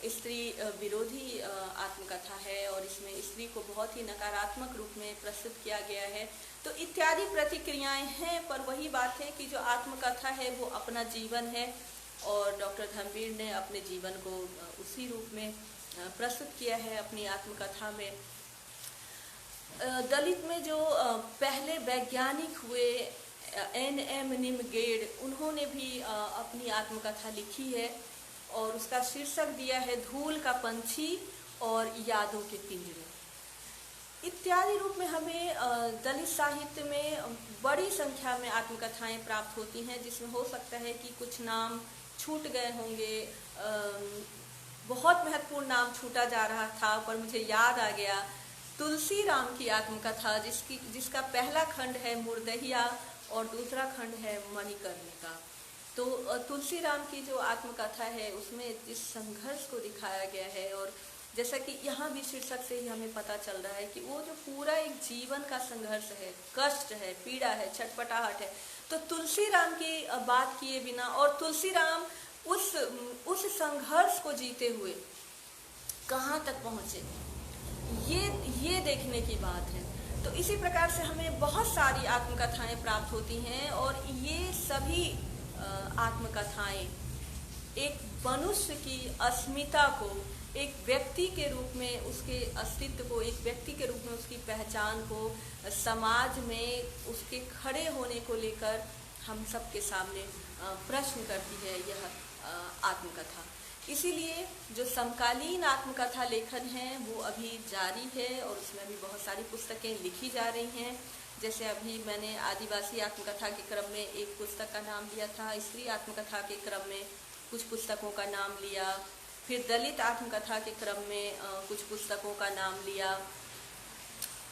स्त्री विरोधी आत्मकथा है और इसमें स्त्री को बहुत ही नकारात्मक रूप में प्रस्तुत किया गया है। तो इत्यादि प्रतिक्रियाएं हैं, पर वही बात है कि जो आत्मकथा है वो अपना जीवन है और डॉक्टर धर्मवीर ने अपने जीवन को उसी रूप में प्रस्तुत किया है अपनी आत्मकथा में। दलित में जो पहले वैज्ञानिक हुए N.M. निमगेड, उन्होंने भी अपनी आत्मकथा लिखी है और उसका शीर्षक दिया है धूल का पंछी और यादों के पिंजरे। इत्यादि रूप में हमें दलित साहित्य में बड़ी संख्या में आत्मकथाएं प्राप्त होती हैं, जिसमें हो सकता है कि कुछ नाम छूट गए होंगे। बहुत महत्वपूर्ण नाम छूटा जा रहा था, पर मुझे याद आ गया तुलसी राम की आत्मकथा, जिसका पहला खंड है मुर्दहिया और दूसरा खंड है मणिकर्णिका। तो तुलसी राम की जो आत्मकथा है उसमें जिस संघर्ष को दिखाया गया है और जैसा कि यहाँ भी शीर्षक से ही हमें पता चल रहा है कि वो जो पूरा एक जीवन का संघर्ष है, कष्ट है, पीड़ा है, छटपटाहट है, तो तुलसी राम की बात किए बिना और तुलसी राम उस संघर्ष को जीते हुए कहाँ तक पहुँचे, ये देखने की बात है। तो इसी प्रकार से हमें बहुत सारी आत्मकथाएं प्राप्त होती हैं और ये सभी आत्मकथाएं एक मनुष्य की अस्मिता को, एक व्यक्ति के रूप में उसके अस्तित्व को, एक व्यक्ति के रूप में उसकी पहचान को, समाज में उसके खड़े होने को लेकर हम सबके सामने प्रश्न करती है यह आत्मकथा। इसीलिए जो समकालीन आत्मकथा लेखन है वो अभी जारी है और उसमें भी बहुत सारी पुस्तकें लिखी जा रही हैं। जैसे अभी मैंने आदिवासी आत्मकथा के क्रम में एक पुस्तक का नाम लिया था, स्त्री आत्मकथा के क्रम में कुछ पुस्तकों का नाम लिया, फिर दलित आत्मकथा के क्रम में कुछ पुस्तकों का नाम लिया।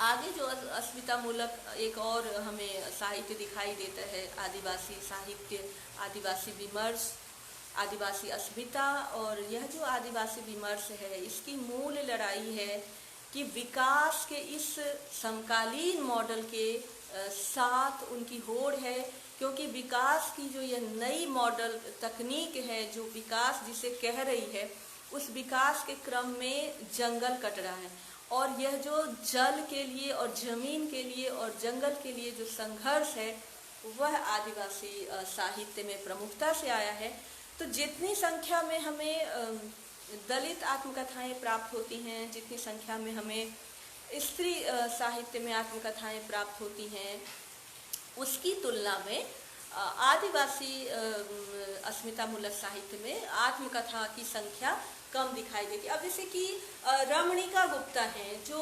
आगे जो अस्मिता मूलक एक और हमें साहित्य दिखाई देता है, आदिवासी साहित्य, आदिवासी विमर्श, आदिवासी अस्मिता। और यह जो आदिवासी विमर्श है इसकी मूल लड़ाई है कि विकास के इस समकालीन मॉडल के साथ उनकी होड़ है, क्योंकि विकास की जो यह नई मॉडल तकनीक है, जो विकास जिसे कह रही है, उस विकास के क्रम में जंगल कट रहा है और यह जो जल के लिए और जमीन के लिए और जंगल के लिए जो संघर्ष है वह आदिवासी साहित्य में प्रमुखता से आया है। तो जितनी संख्या में हमें दलित आत्मकथाएं प्राप्त होती हैं, जितनी संख्या में हमें स्त्री साहित्य में आत्मकथाएं प्राप्त होती हैं, उसकी तुलना में आदिवासी अस्मितामूलक साहित्य में आत्मकथा की संख्या कम दिखाई देती है। अब जैसे कि रमणिका गुप्ता हैं जो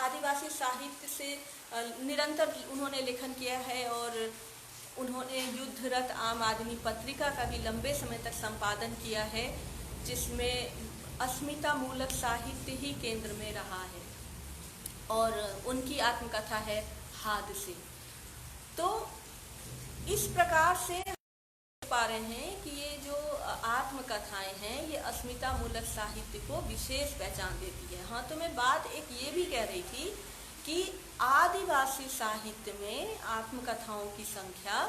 आदिवासी साहित्य से निरंतर उन्होंने लेखन किया है और उन्होंने युद्धरत आम आदमी पत्रिका का भी लंबे समय तक संपादन किया है, जिसमें अस्मिता मूलक साहित्य ही केंद्र में रहा है और उनकी आत्मकथा है हादसे। तो इस प्रकार से पा रहे हैं कि ये जो आत्मकथाएं हैं ये अस्मिता मूलक साहित्य को विशेष पहचान देती है। हाँ, तो मैं बात एक ये भी कह रही थी कि आदिवासी साहित्य में आत्मकथाओं की संख्या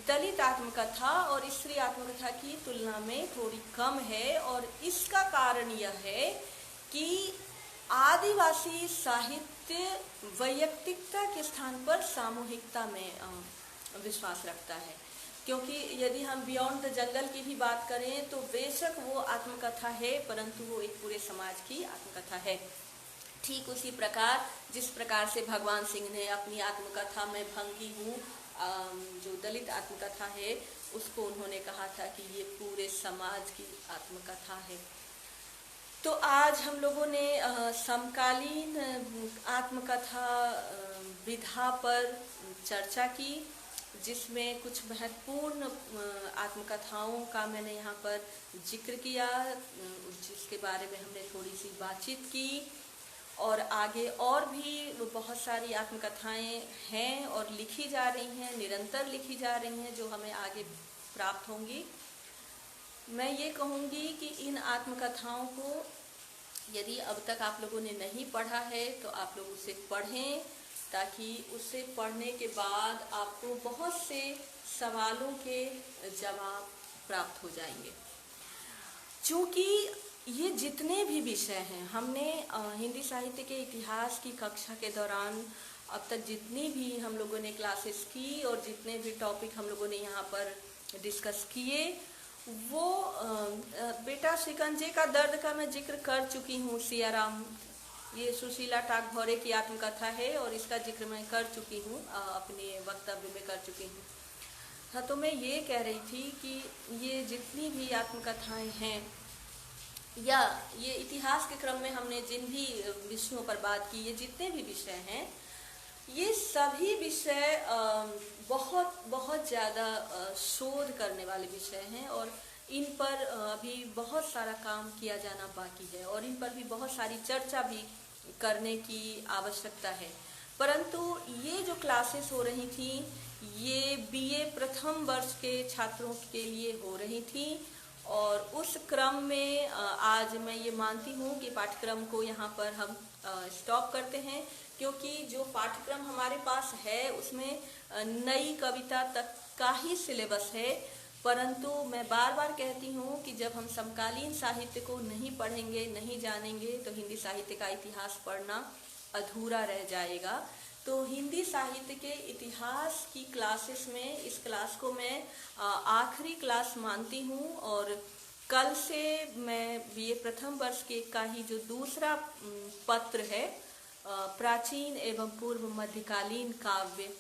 दलित आत्मकथा और स्त्री आत्मकथा की तुलना में थोड़ी कम है और इसका कारण यह है कि आदिवासी साहित्य वैयक्तिकता के स्थान पर सामूहिकता में विश्वास रखता है। क्योंकि यदि हम बियॉन्ड द जंगल की भी बात करें तो बेशक वो आत्मकथा है, परंतु वो एक पूरे समाज की आत्मकथा है। ठीक उसी प्रकार जिस प्रकार से भगवान सिंह ने अपनी आत्मकथा में भंगी हूँ, जो दलित आत्मकथा है, उसको उन्होंने कहा था कि ये पूरे समाज की आत्मकथा है। तो आज हम लोगों ने समकालीन आत्मकथा विधा पर चर्चा की, जिसमें कुछ महत्वपूर्ण आत्मकथाओं का मैंने यहाँ पर जिक्र किया, जिसके बारे में हमने थोड़ी सी बातचीत की। और आगे और भी बहुत सारी आत्मकथाएं हैं और लिखी जा रही हैं, निरंतर लिखी जा रही हैं, जो हमें आगे प्राप्त होंगी। मैं ये कहूँगी कि इन आत्मकथाओं को यदि अब तक आप लोगों ने नहीं पढ़ा है तो आप लोग उसे पढ़ें, ताकि उसे पढ़ने के बाद आपको बहुत से सवालों के जवाब प्राप्त हो जाएंगे। चूँकि ये जितने भी विषय हैं, हमने हिंदी साहित्य के इतिहास की कक्षा के दौरान अब तक जितनी भी हम लोगों ने क्लासेस की और जितने भी टॉपिक हम लोगों ने यहाँ पर डिस्कस किए, वो बेटा शिकंजे का दर्द का मैं जिक्र कर चुकी हूँ। सियाराम, ये सुशीला टाकभौरे की आत्मकथा है और इसका जिक्र मैं कर चुकी हूँ, अपने वक्तव्य में कर चुकी हूँ। हाँ, तो मैं ये कह रही थी कि ये जितनी भी आत्मकथाएं हैं या ये इतिहास के क्रम में हमने जिन भी विषयों पर बात की, ये जितने भी विषय हैं, ये सभी विषय बहुत बहुत ज़्यादा शोध करने वाले विषय हैं और इन पर अभी बहुत सारा काम किया जाना बाकी है और इन पर भी बहुत सारी चर्चा भी करने की आवश्यकता है। परंतु ये जो क्लासेस हो रही थी, ये बीए प्रथम वर्ष के छात्रों के लिए हो रही थी और उस क्रम में आज मैं ये मानती हूँ कि पाठ्यक्रम को यहाँ पर हम स्टॉप करते हैं, क्योंकि जो पाठ्यक्रम हमारे पास है उसमें नई कविता तक का ही सिलेबस है। परंतु मैं बार बार कहती हूँ कि जब हम समकालीन साहित्य को नहीं पढ़ेंगे, नहीं जानेंगे, तो हिंदी साहित्य का इतिहास पढ़ना अधूरा रह जाएगा। तो हिंदी साहित्य के इतिहास की क्लासेस में इस क्लास को मैं आखिरी क्लास मानती हूँ, और कल से मैं बीए प्रथम वर्ष के का ही जो दूसरा पत्र है, प्राचीन एवं पूर्व मध्यकालीन काव्य,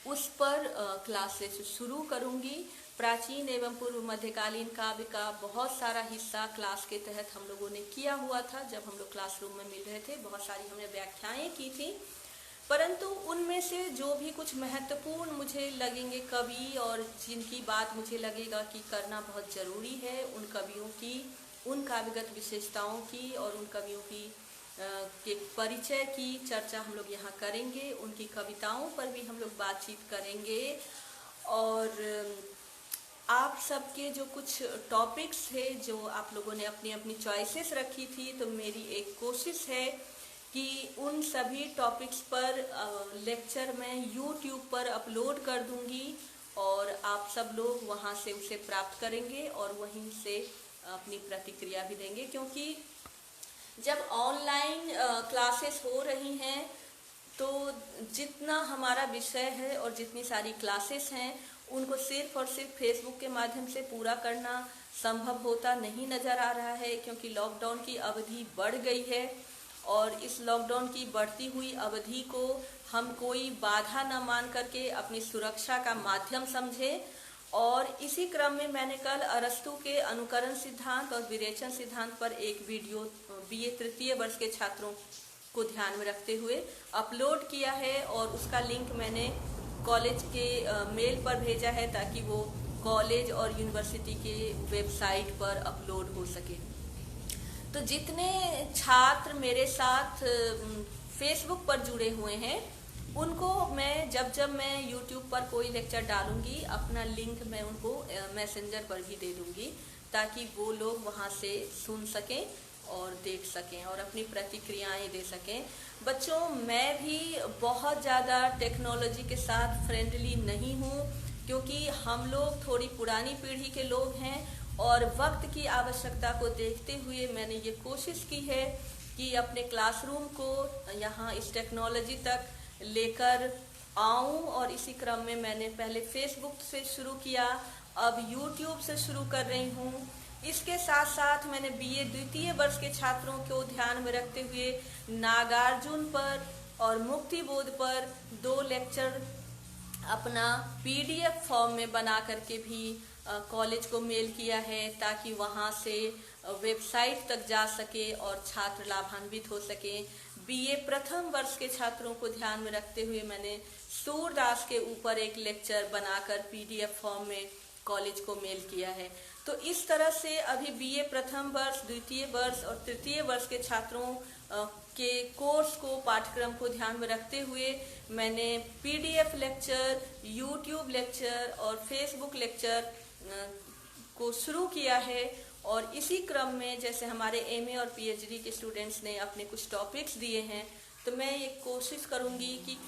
उस पर क्लासेस शुरू करूंगी। प्राचीन एवं पूर्व मध्यकालीन काव्य का बहुत सारा हिस्सा क्लास के तहत हम लोगों ने किया हुआ था जब हम लोग क्लासरूम में मिल रहे थे। बहुत सारी हमने व्याख्याएं की थी, परंतु उनमें से जो भी कुछ महत्वपूर्ण मुझे लगेंगे कवि, और जिनकी बात मुझे लगेगा कि करना बहुत ज़रूरी है, उन कवियों की, उन काव्यगत विशेषताओं की और उन कवियों की के परिचय की चर्चा हम लोग यहाँ करेंगे। उनकी कविताओं पर भी हम लोग बातचीत करेंगे, और आप सबके जो कुछ टॉपिक्स थे जो आप लोगों ने अपनी अपनी चॉइसेस रखी थी, तो मेरी एक कोशिश है कि उन सभी टॉपिक्स पर लेक्चर मैं यूट्यूब पर अपलोड कर दूंगी, और आप सब लोग वहाँ से उसे प्राप्त करेंगे और वहीं से अपनी प्रतिक्रिया भी देंगे। क्योंकि जब ऑनलाइन क्लासेस हो रही हैं तो जितना हमारा विषय है और जितनी सारी क्लासेस हैं उनको सिर्फ और सिर्फ फेसबुक के माध्यम से पूरा करना संभव होता नहीं नज़र आ रहा है, क्योंकि लॉकडाउन की अवधि बढ़ गई है, और इस लॉकडाउन की बढ़ती हुई अवधि को हम कोई बाधा न मान करके अपनी सुरक्षा का माध्यम समझें। और इसी क्रम में मैंने कल अरस्तु के अनुकरण सिद्धांत और विरेचन सिद्धांत पर एक वीडियो बीए तृतीय वर्ष के छात्रों को ध्यान में रखते हुए अपलोड किया है, और उसका लिंक मैंने कॉलेज के मेल पर भेजा है ताकि वो कॉलेज और यूनिवर्सिटी के वेबसाइट पर अपलोड हो सके। तो जितने छात्र मेरे साथ फेसबुक पर जुड़े हुए हैं उनको मैं जब मैं यूट्यूब पर कोई लेक्चर डालूंगी, अपना लिंक मैं उनको मैसेंजर पर भी दे दूंगी, ताकि वो लोग वहाँ से सुन सकें और देख सकें और अपनी प्रतिक्रियाएं दे सकें। बच्चों, मैं भी बहुत ज़्यादा टेक्नोलॉजी के साथ फ्रेंडली नहीं हूँ, क्योंकि हम लोग थोड़ी पुरानी पीढ़ी के लोग हैं, और वक्त की आवश्यकता को देखते हुए मैंने ये कोशिश की है कि अपने क्लासरूम को यहाँ इस टेक्नोलॉजी तक लेकर आऊं। और इसी क्रम में मैंने पहले फेसबुक से शुरू किया, अब यूट्यूब से शुरू कर रही हूं। इसके साथ साथ मैंने बीए द्वितीय वर्ष के छात्रों को ध्यान में रखते हुए नागार्जुन पर और मुक्तिबोध पर 2 लेक्चर अपना पीडीएफ फॉर्म में बना करके भी कॉलेज को मेल किया है, ताकि वहां से वेबसाइट तक जा सके और छात्र लाभान्वित हो सके। बीए प्रथम वर्ष के छात्रों को ध्यान में रखते हुए मैंने सूरदास के ऊपर एक लेक्चर बनाकर पीडीएफ फॉर्म में कॉलेज को मेल किया है। तो इस तरह से अभी बीए प्रथम वर्ष, द्वितीय वर्ष और तृतीय वर्ष के छात्रों के कोर्स को, पाठ्यक्रम को ध्यान में रखते हुए मैंने पीडीएफ लेक्चर, यूट्यूब लेक्चर और फेसबुक लेक्चर को शुरू किया है। और इसी क्रम में जैसे हमारे एमए और पीएचडी के स्टूडेंट्स ने अपने कुछ टॉपिक्स दिए हैं, तो मैं ये कोशिश करूंगी कि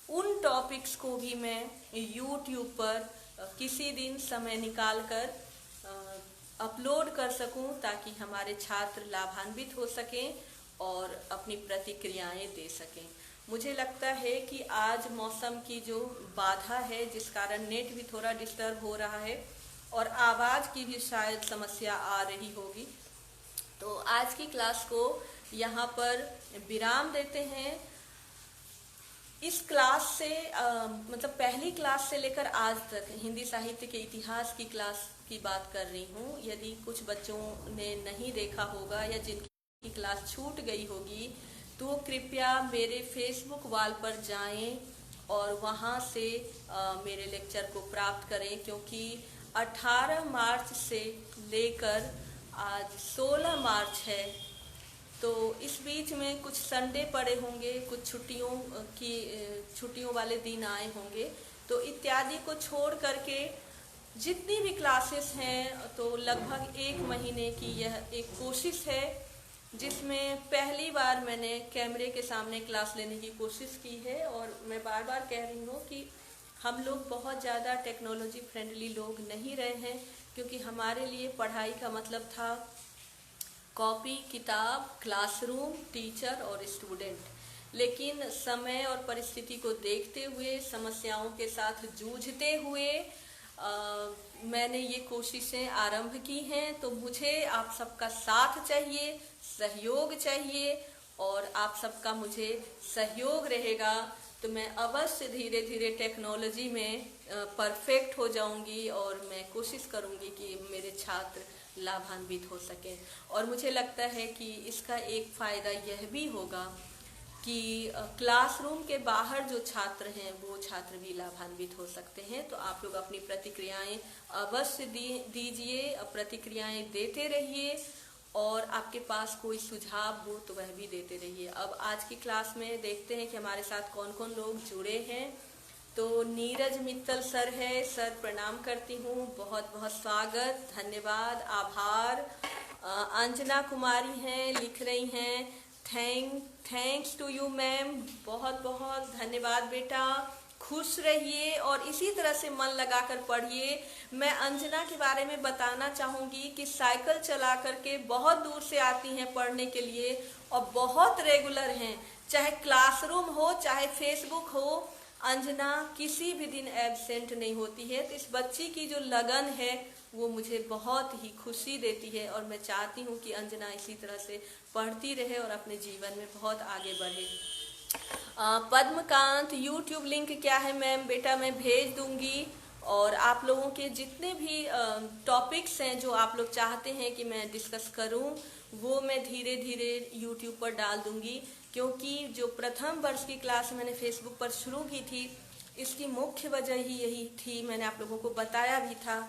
उन टॉपिक्स को भी मैं यूट्यूब पर किसी दिन समय निकाल कर अपलोड कर सकूं, ताकि हमारे छात्र लाभान्वित हो सकें और अपनी प्रतिक्रियाएं दे सकें। मुझे लगता है कि आज मौसम की जो बाधा है, जिस कारण नेट भी थोड़ा डिस्टर्ब हो रहा है और आवाज़ की भी शायद समस्या आ रही होगी, तो आज की क्लास को यहाँ पर विराम देते हैं। इस क्लास से मतलब पहली क्लास से लेकर आज तक हिंदी साहित्य के इतिहास की क्लास की बात कर रही हूँ। यदि कुछ बच्चों ने नहीं देखा होगा या जिनकी क्लास छूट गई होगी, तो कृपया मेरे फेसबुक वॉल पर जाएं और वहाँ से मेरे लेक्चर को प्राप्त करें, क्योंकि 18 मार्च से लेकर आज 16 मार्च है, तो इस बीच में कुछ संडे पड़े होंगे, कुछ छुट्टियों वाले दिन आए होंगे, तो इत्यादि को छोड़ करके जितनी भी क्लासेस हैं तो लगभग 1 महीने की यह एक कोशिश है जिसमें पहली बार मैंने कैमरे के सामने क्लास लेने की कोशिश की है। और मैं बार बार कह रही हूँ कि हम लोग बहुत ज़्यादा टेक्नोलॉजी फ्रेंडली लोग नहीं रहे हैं, क्योंकि हमारे लिए पढ़ाई का मतलब था कॉपी किताब, क्लासरूम, टीचर और स्टूडेंट। लेकिन समय और परिस्थिति को देखते हुए, समस्याओं के साथ जूझते हुए मैंने ये कोशिशें आरंभ की हैं। तो मुझे आप सबका साथ चाहिए, सहयोग चाहिए, और आप सबका मुझे सहयोग रहेगा तो मैं अवश्य धीरे धीरे टेक्नोलॉजी में परफेक्ट हो जाऊंगी और मैं कोशिश करूंगी कि मेरे छात्र लाभान्वित हो सकें। और मुझे लगता है कि इसका एक फ़ायदा यह भी होगा कि क्लासरूम के बाहर जो छात्र हैं वो छात्र भी लाभान्वित हो सकते हैं। तो आप लोग अपनी प्रतिक्रियाएं अवश्य दीजिए, प्रतिक्रियाएं देते रहिए, और आपके पास कोई सुझाव हो तो वह भी देते रहिए। अब आज की क्लास में देखते हैं कि हमारे साथ कौन कौन लोग जुड़े हैं। तो नीरज मित्तल सर है, सर प्रणाम करती हूँ, बहुत बहुत स्वागत, धन्यवाद, आभार। अंजना कुमारी हैं, लिख रही हैं थैंक्स टू यू मैम, बहुत बहुत धन्यवाद बेटा, खुश रहिए और इसी तरह से मन लगाकर पढ़िए। मैं अंजना के बारे में बताना चाहूँगी कि साइकिल चला करके बहुत दूर से आती हैं पढ़ने के लिए और बहुत रेगुलर हैं, चाहे क्लासरूम हो चाहे फेसबुक हो, अंजना किसी भी दिन एब्सेंट नहीं होती है। तो इस बच्ची की जो लगन है वो मुझे बहुत ही खुशी देती है और मैं चाहती हूँ कि अंजना इसी तरह से पढ़ती रहे और अपने जीवन में बहुत आगे बढ़े। पद्मकांत, यूट्यूब लिंक क्या है मैम? बेटा मैं भेज दूंगी, और आप लोगों के जितने भी टॉपिक्स हैं जो आप लोग चाहते हैं कि मैं डिस्कस करूं वो मैं धीरे धीरे यूट्यूब पर डाल दूंगी। क्योंकि जो प्रथम वर्ष की क्लास मैंने फेसबुक पर शुरू की थी, इसकी मुख्य वजह ही यही थी, मैंने आप लोगों को बताया भी था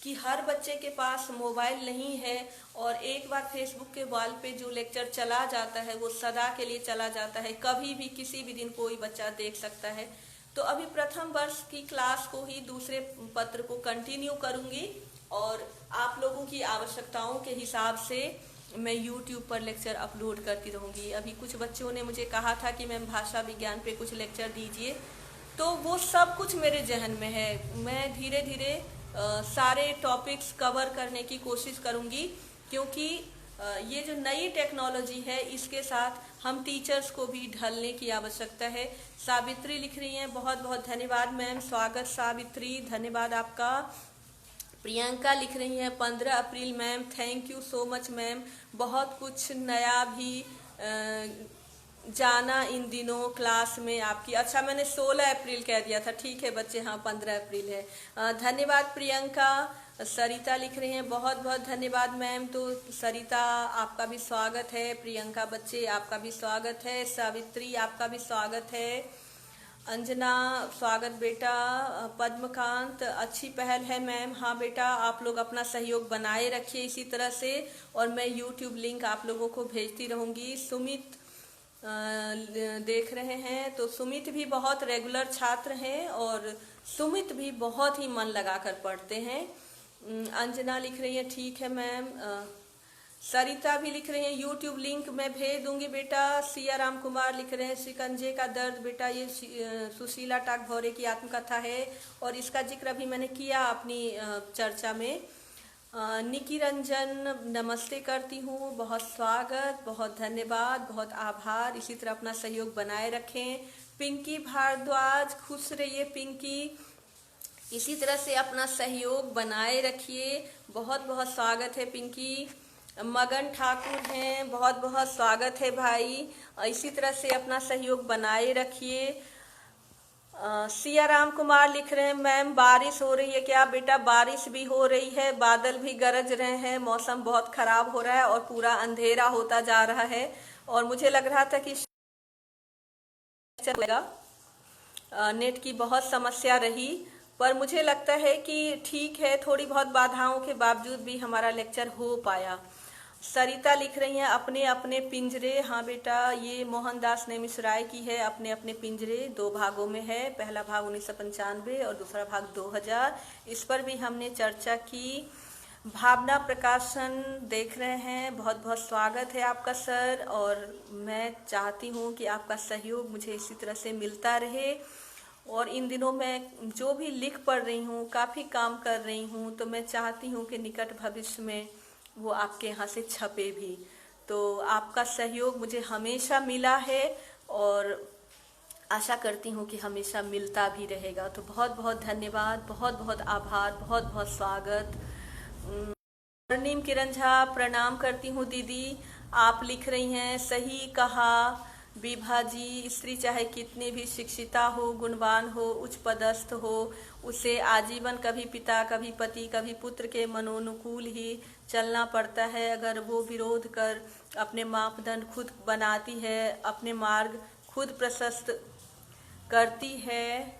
कि हर बच्चे के पास मोबाइल नहीं है और एक बार फेसबुक के वॉल पे जो लेक्चर चला जाता है वो सदा के लिए चला जाता है, कभी भी किसी भी दिन कोई बच्चा देख सकता है। तो अभी प्रथम वर्ष की क्लास को ही दूसरे पत्र को कंटिन्यू करूंगी और आप लोगों की आवश्यकताओं के हिसाब से मैं YouTube पर लेक्चर अपलोड करती रहूंगी। अभी कुछ बच्चों ने मुझे कहा था कि मैम भाषा विज्ञान पे कुछ लेक्चर दीजिए, तो वो सब कुछ मेरे जहन में है। मैं धीरे धीरे सारे टॉपिक्स कवर करने की कोशिश करूंगी, क्योंकि ये जो नई टेक्नोलॉजी है इसके साथ हम टीचर्स को भी ढलने की आवश्यकता है। सावित्री लिख रही हैं, बहुत बहुत धन्यवाद मैम, स्वागत सावित्री, धन्यवाद आपका। प्रियंका लिख रही हैं 15 अप्रैल ma'am, thank you so much ma'am, बहुत कुछ नया भी जाना इन दिनों क्लास में आपकी। अच्छा मैंने 16 अप्रैल कह दिया था, ठीक है बच्चे, हाँ 15 अप्रैल है। धन्यवाद प्रियंका। सरिता लिख रही हैं, बहुत बहुत धन्यवाद मैम। तो सरिता आपका भी स्वागत है, प्रियंका बच्चे आपका भी स्वागत है, सावित्री आपका भी स्वागत है, अंजना स्वागत बेटा। पद्मकांत, अच्छी पहल है मैम, हाँ बेटा आप लोग अपना सहयोग बनाए रखिए इसी तरह से, और मैं यूट्यूब लिंक आप लोगों को भेजती रहूँगी। सुमित देख रहे हैं, तो सुमित भी बहुत रेगुलर छात्र हैं और सुमित भी बहुत ही मन लगाकर पढ़ते हैं। अंजना लिख रही है, ठीक है मैम। सरिता भी लिख रही है, यूट्यूब लिंक मैं भेज दूंगी बेटा। सिया राम कुमार लिख रहे हैं, शिकंजे का दर्द बेटा, ये सुशीला टाकभौरे की आत्मकथा है और इसका जिक्र अभी मैंने किया अपनी चर्चा में। निकी रंजन नमस्ते करती हूँ, बहुत स्वागत, बहुत धन्यवाद, बहुत आभार, इसी तरह अपना सहयोग बनाए रखें। पिंकी भारद्वाज, खुश रहिए पिंकी, इसी तरह से अपना सहयोग बनाए रखिए, बहुत बहुत स्वागत है पिंकी। मगन ठाकुर हैं, बहुत बहुत स्वागत है भाई, इसी तरह से अपना सहयोग बनाए रखिए। सिया राम कुमार लिख रहे हैं, मैम बारिश हो रही है क्या? बेटा बारिश भी हो रही है, बादल भी गरज रहे हैं, मौसम बहुत खराब हो रहा है और पूरा अंधेरा होता जा रहा है और मुझे लग रहा था कि चलेगा, नेट की बहुत समस्या रही, पर मुझे लगता है कि ठीक है, थोड़ी बहुत बाधाओं के बावजूद भी हमारा लेक्चर हो पाया। सरिता लिख रही हैं अपने अपने पिंजरे। हाँ बेटा, ये मोहनदास नेमिशराय की है, अपने अपने पिंजरे। 2 भागों में है, पहला भाग 1995 और दूसरा भाग 2000। इस पर भी हमने चर्चा की। भावना प्रकाशन देख रहे हैं, बहुत बहुत स्वागत है आपका सर। और मैं चाहती हूँ कि आपका सहयोग मुझे इसी तरह से मिलता रहे। और इन दिनों मैं जो भी लिख पढ़ रही हूँ, काफ़ी काम कर रही हूँ, तो मैं चाहती हूँ कि निकट भविष्य में वो आपके यहाँ से छपे भी। तो आपका सहयोग मुझे हमेशा मिला है और आशा करती हूँ कि हमेशा मिलता भी रहेगा। तो बहुत बहुत धन्यवाद, बहुत बहुत आभार, बहुत बहुत स्वागत। स्वर्णिम किरण झा, प्रणाम करती हूँ दीदी। आप लिख रही हैं, सही कहा विभा जी, स्त्री चाहे कितनी भी शिक्षिता हो, गुणवान हो, उच्च पदस्थ हो, उसे आजीवन कभी पिता, कभी पति, कभी पुत्र के मनोनुकूल ही चलना पड़ता है। अगर वो विरोध कर अपने मापदंड खुद बनाती है, अपने मार्ग खुद प्रशस्त करती है,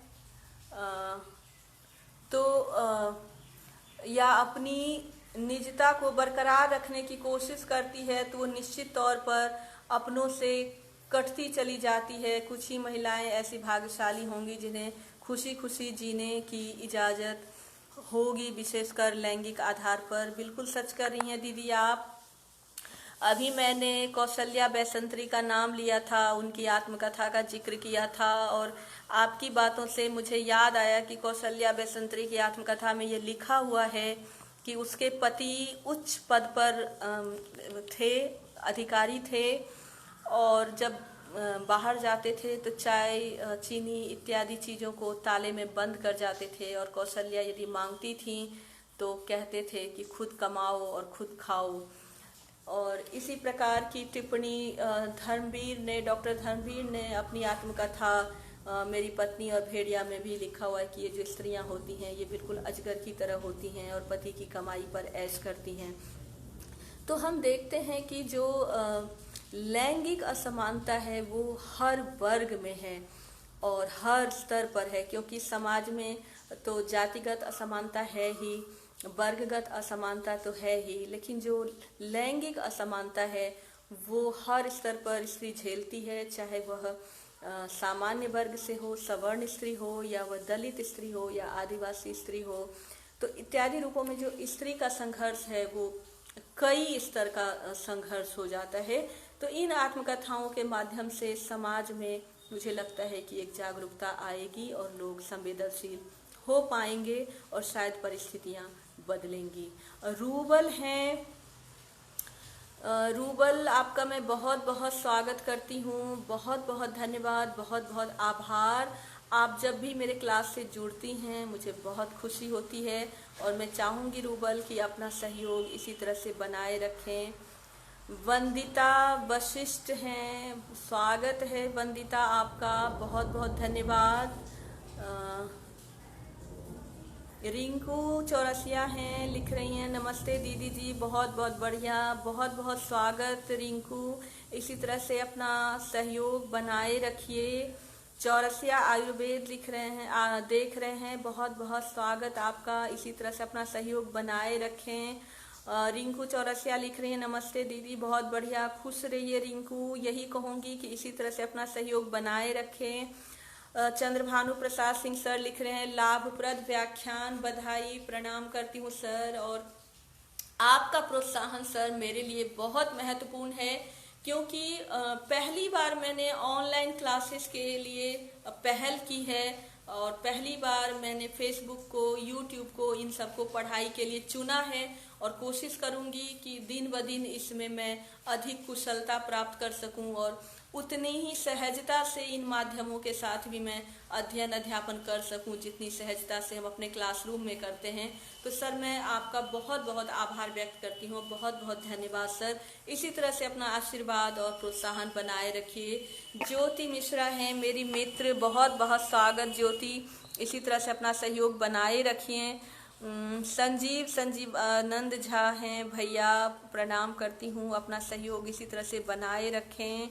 या अपनी निजता को बरकरार रखने की कोशिश करती है, तो वो निश्चित तौर पर अपनों से कटती चली जाती है। कुछ ही महिलाएं ऐसी भाग्यशाली होंगी जिन्हें खुशी खुशी जीने की इजाज़त होगी, विशेषकर लैंगिक आधार पर। बिल्कुल सच कर रही हैं दीदी आप। अभी मैंने कौशल्या बैसंत्री का नाम लिया था, उनकी आत्मकथा का जिक्र किया था, और आपकी बातों से मुझे याद आया कि कौशल्या बैसंत्री की आत्मकथा में ये लिखा हुआ है कि उसके पति उच्च पद पर थे, अधिकारी थे, और जब बाहर जाते थे तो चाय, चीनी इत्यादि चीज़ों को ताले में बंद कर जाते थे, और कौशल्या यदि मांगती थी तो कहते थे कि खुद कमाओ और खुद खाओ। और इसी प्रकार की टिप्पणी डॉक्टर धर्मवीर ने अपनी आत्मकथा मेरी पत्नी और भेड़िया में भी लिखा हुआ है कि ये जो स्त्रियां होती हैं ये बिल्कुल अजगर की तरह होती हैं और पति की कमाई पर ऐश करती हैं। तो हम देखते हैं कि जो लैंगिक असमानता है वो हर वर्ग में है और हर स्तर पर है, क्योंकि समाज में तो जातिगत असमानता है ही, वर्गगत असमानता तो है ही, लेकिन जो लैंगिक असमानता है वो हर स्तर पर स्त्री झेलती है, चाहे वह सामान्य वर्ग से हो, सवर्ण स्त्री हो, या वह दलित स्त्री हो, या आदिवासी स्त्री हो। तो इत्यादि रूपों में जो स्त्री का संघर्ष है वो कई स्तर का संघर्ष हो जाता है। तो इन आत्मकथाओं के माध्यम से समाज में मुझे लगता है कि एक जागरूकता आएगी और लोग संवेदनशील हो पाएंगे और शायद परिस्थितियां बदलेंगी। रूबल हैं, रूबल आपका मैं बहुत बहुत स्वागत करती हूँ, बहुत बहुत धन्यवाद, बहुत बहुत आभार। आप जब भी मेरे क्लास से जुड़ती हैं मुझे बहुत खुशी होती है, और मैं चाहूँगी रूबल कि अपना सहयोग इसी तरह से बनाए रखें। वंदिता वशिष्ठ हैं, स्वागत है वंदिता आपका, बहुत बहुत धन्यवाद। रिंकू चौरसिया हैं, लिख रही हैं, नमस्ते दीदी जी, बहुत बहुत बढ़िया, बहुत बहुत स्वागत रिंकू। इसी तरह से अपना सहयोग बनाए रखिए। चौरसिया आयुर्वेद लिख रहे हैं, देख रहे हैं, बहुत बहुत स्वागत आपका, इसी तरह से अपना सहयोग बनाए रखें। रिंकू चौरसिया लिख रही है, नमस्ते दीदी, बहुत बढ़िया, खुश रहिए रिंकू, यही कहूँगी कि इसी तरह से अपना सहयोग बनाए रखें। चंद्रभानु प्रसाद सिंह सर लिख रहे हैं, लाभप्रद व्याख्यान, बधाई, प्रणाम करती हूँ सर, और आपका प्रोत्साहन सर मेरे लिए बहुत महत्वपूर्ण है, क्योंकि पहली बार मैंने ऑनलाइन क्लासेस के लिए पहल की है, और पहली बार मैंने फेसबुक को, यूट्यूब को, इन सबको पढ़ाई के लिए चुना है, और कोशिश करूंगी कि दिन ब दिन इसमें मैं अधिक कुशलता प्राप्त कर सकूं और उतनी ही सहजता से इन माध्यमों के साथ भी मैं अध्ययन अध्यापन कर सकूं जितनी सहजता से हम अपने क्लासरूम में करते हैं। तो सर मैं आपका बहुत बहुत आभार व्यक्त करती हूँ, बहुत बहुत धन्यवाद सर। इसी तरह से अपना आशीर्वाद और प्रोत्साहन बनाए रखिए। ज्योति मिश्रा हैं मेरी मित्र, बहुत बहुत स्वागत ज्योति, इसी तरह से अपना सहयोग बनाए रखिए। संजीव आनंद झा हैं भैया, प्रणाम करती हूँ, अपना सहयोग इसी तरह से बनाए रखें।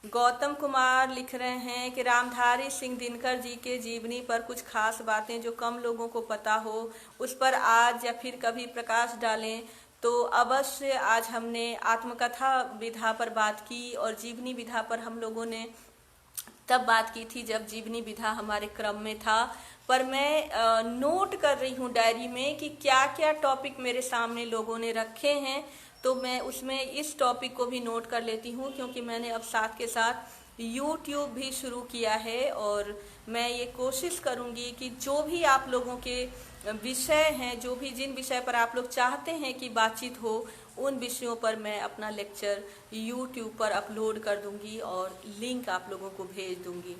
गौतम कुमार लिख रहे हैं कि रामधारी सिंह दिनकर जी के जीवनी पर कुछ खास बातें जो कम लोगों को पता हो उस पर आज या फिर कभी प्रकाश डालें तो अवश्य आज हमने आत्मकथा विधा पर बात की और जीवनी विधा पर हम लोगों ने तब बात की थी जब जीवनी विधा हमारे क्रम में था। पर मैं नोट कर रही हूँ डायरी में कि क्या क्या टॉपिक मेरे सामने लोगों ने रखे हैं, तो मैं उसमें इस टॉपिक को भी नोट कर लेती हूँ, क्योंकि मैंने अब साथ के साथ YouTube भी शुरू किया है और मैं ये कोशिश करूँगी कि जो भी आप लोगों के विषय हैं, जो भी जिन विषय पर आप लोग चाहते हैं कि बातचीत हो, उन विषयों पर मैं अपना लेक्चर YouTube पर अपलोड कर दूंगी और लिंक आप लोगों को भेज दूंगी।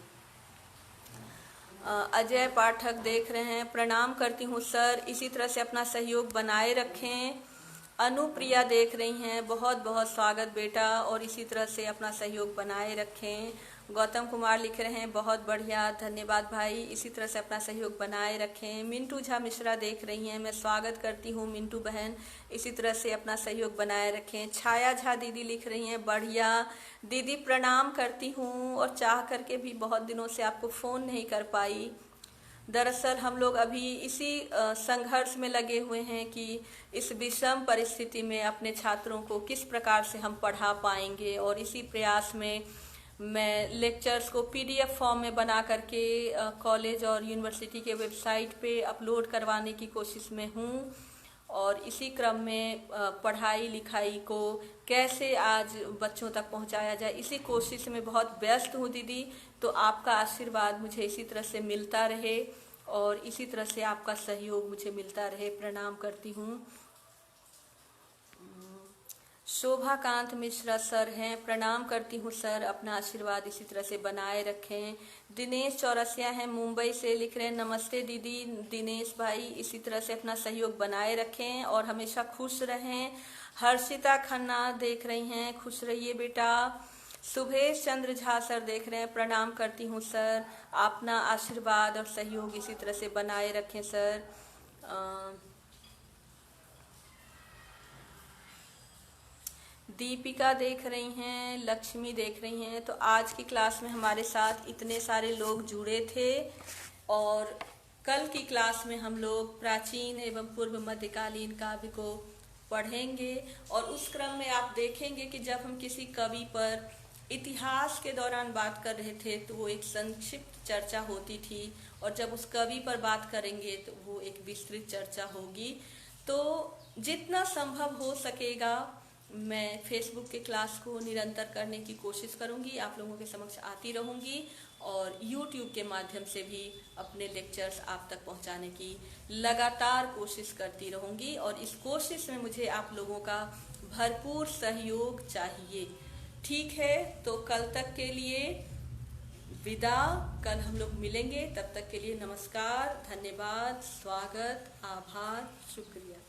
अजय पाठक देख रहे हैं, प्रणाम करती हूँ सर, इसी तरह से अपना सहयोग बनाए रखें। अनुप्रिया देख रही हैं, बहुत बहुत स्वागत बेटा, और इसी तरह से अपना सहयोग बनाए रखें। गौतम कुमार लिख रहे हैं, बहुत बढ़िया, धन्यवाद भाई, इसी तरह से अपना सहयोग बनाए रखें। मिंटू झा मिश्रा देख रही हैं, मैं स्वागत करती हूँ मिंटू बहन, इसी तरह से अपना सहयोग बनाए रखें। छाया झा दीदी लिख रही हैं, बढ़िया दीदी, प्रणाम करती हूँ, और चाह करके भी बहुत दिनों से आपको फ़ोन नहीं कर पाई। दरअसल हम लोग अभी इसी संघर्ष में लगे हुए हैं कि इस विषम परिस्थिति में अपने छात्रों को किस प्रकार से हम पढ़ा पाएंगे, और इसी प्रयास में मैं लेक्चर्स को PDF फॉर्म में बना करके कॉलेज और यूनिवर्सिटी के वेबसाइट पे अपलोड करवाने की कोशिश में हूँ। और इसी क्रम में पढ़ाई लिखाई को कैसे आज बच्चों तक पहुंचाया जाए, इसी कोशिश में बहुत व्यस्त हूँ दीदी। तो आपका आशीर्वाद मुझे इसी तरह से मिलता रहे और इसी तरह से आपका सहयोग मुझे मिलता रहे, प्रणाम करती हूँ। शोभाकांत मिश्रा सर हैं, प्रणाम करती हूँ सर, अपना आशीर्वाद इसी तरह से बनाए रखें। दिनेश चौरसिया हैं, मुंबई से लिख रहे हैं, नमस्ते दीदी। दिनेश भाई, इसी तरह से अपना सहयोग बनाए रखें और हमेशा खुश रहें। हर्षिता खन्ना देख रही हैं, खुश रहिए बेटा। सुभेश चंद्र झा सर देख रहे हैं, प्रणाम करती हूँ सर, अपना आशीर्वाद और सहयोग इसी तरह से बनाए रखें सर। दीपिका देख रही हैं, लक्ष्मी देख रही हैं। तो आज की क्लास में हमारे साथ इतने सारे लोग जुड़े थे, और कल की क्लास में हम लोग प्राचीन एवं पूर्व मध्यकालीन काव्य को पढ़ेंगे। और उस क्रम में आप देखेंगे कि जब हम किसी कवि पर इतिहास के दौरान बात कर रहे थे तो वो एक संक्षिप्त चर्चा होती थी, और जब उस कवि पर बात करेंगे तो वो एक विस्तृत चर्चा होगी। तो जितना संभव हो सकेगा मैं फेसबुक के क्लास को निरंतर करने की कोशिश करूंगी, आप लोगों के समक्ष आती रहूंगी, और YouTube के माध्यम से भी अपने लेक्चर्स आप तक पहुंचाने की लगातार कोशिश करती रहूंगी। और इस कोशिश में मुझे आप लोगों का भरपूर सहयोग चाहिए। ठीक है, तो कल तक के लिए विदा, कल हम लोग मिलेंगे, तब तक के लिए नमस्कार, धन्यवाद, स्वागत, आभार, शुक्रिया।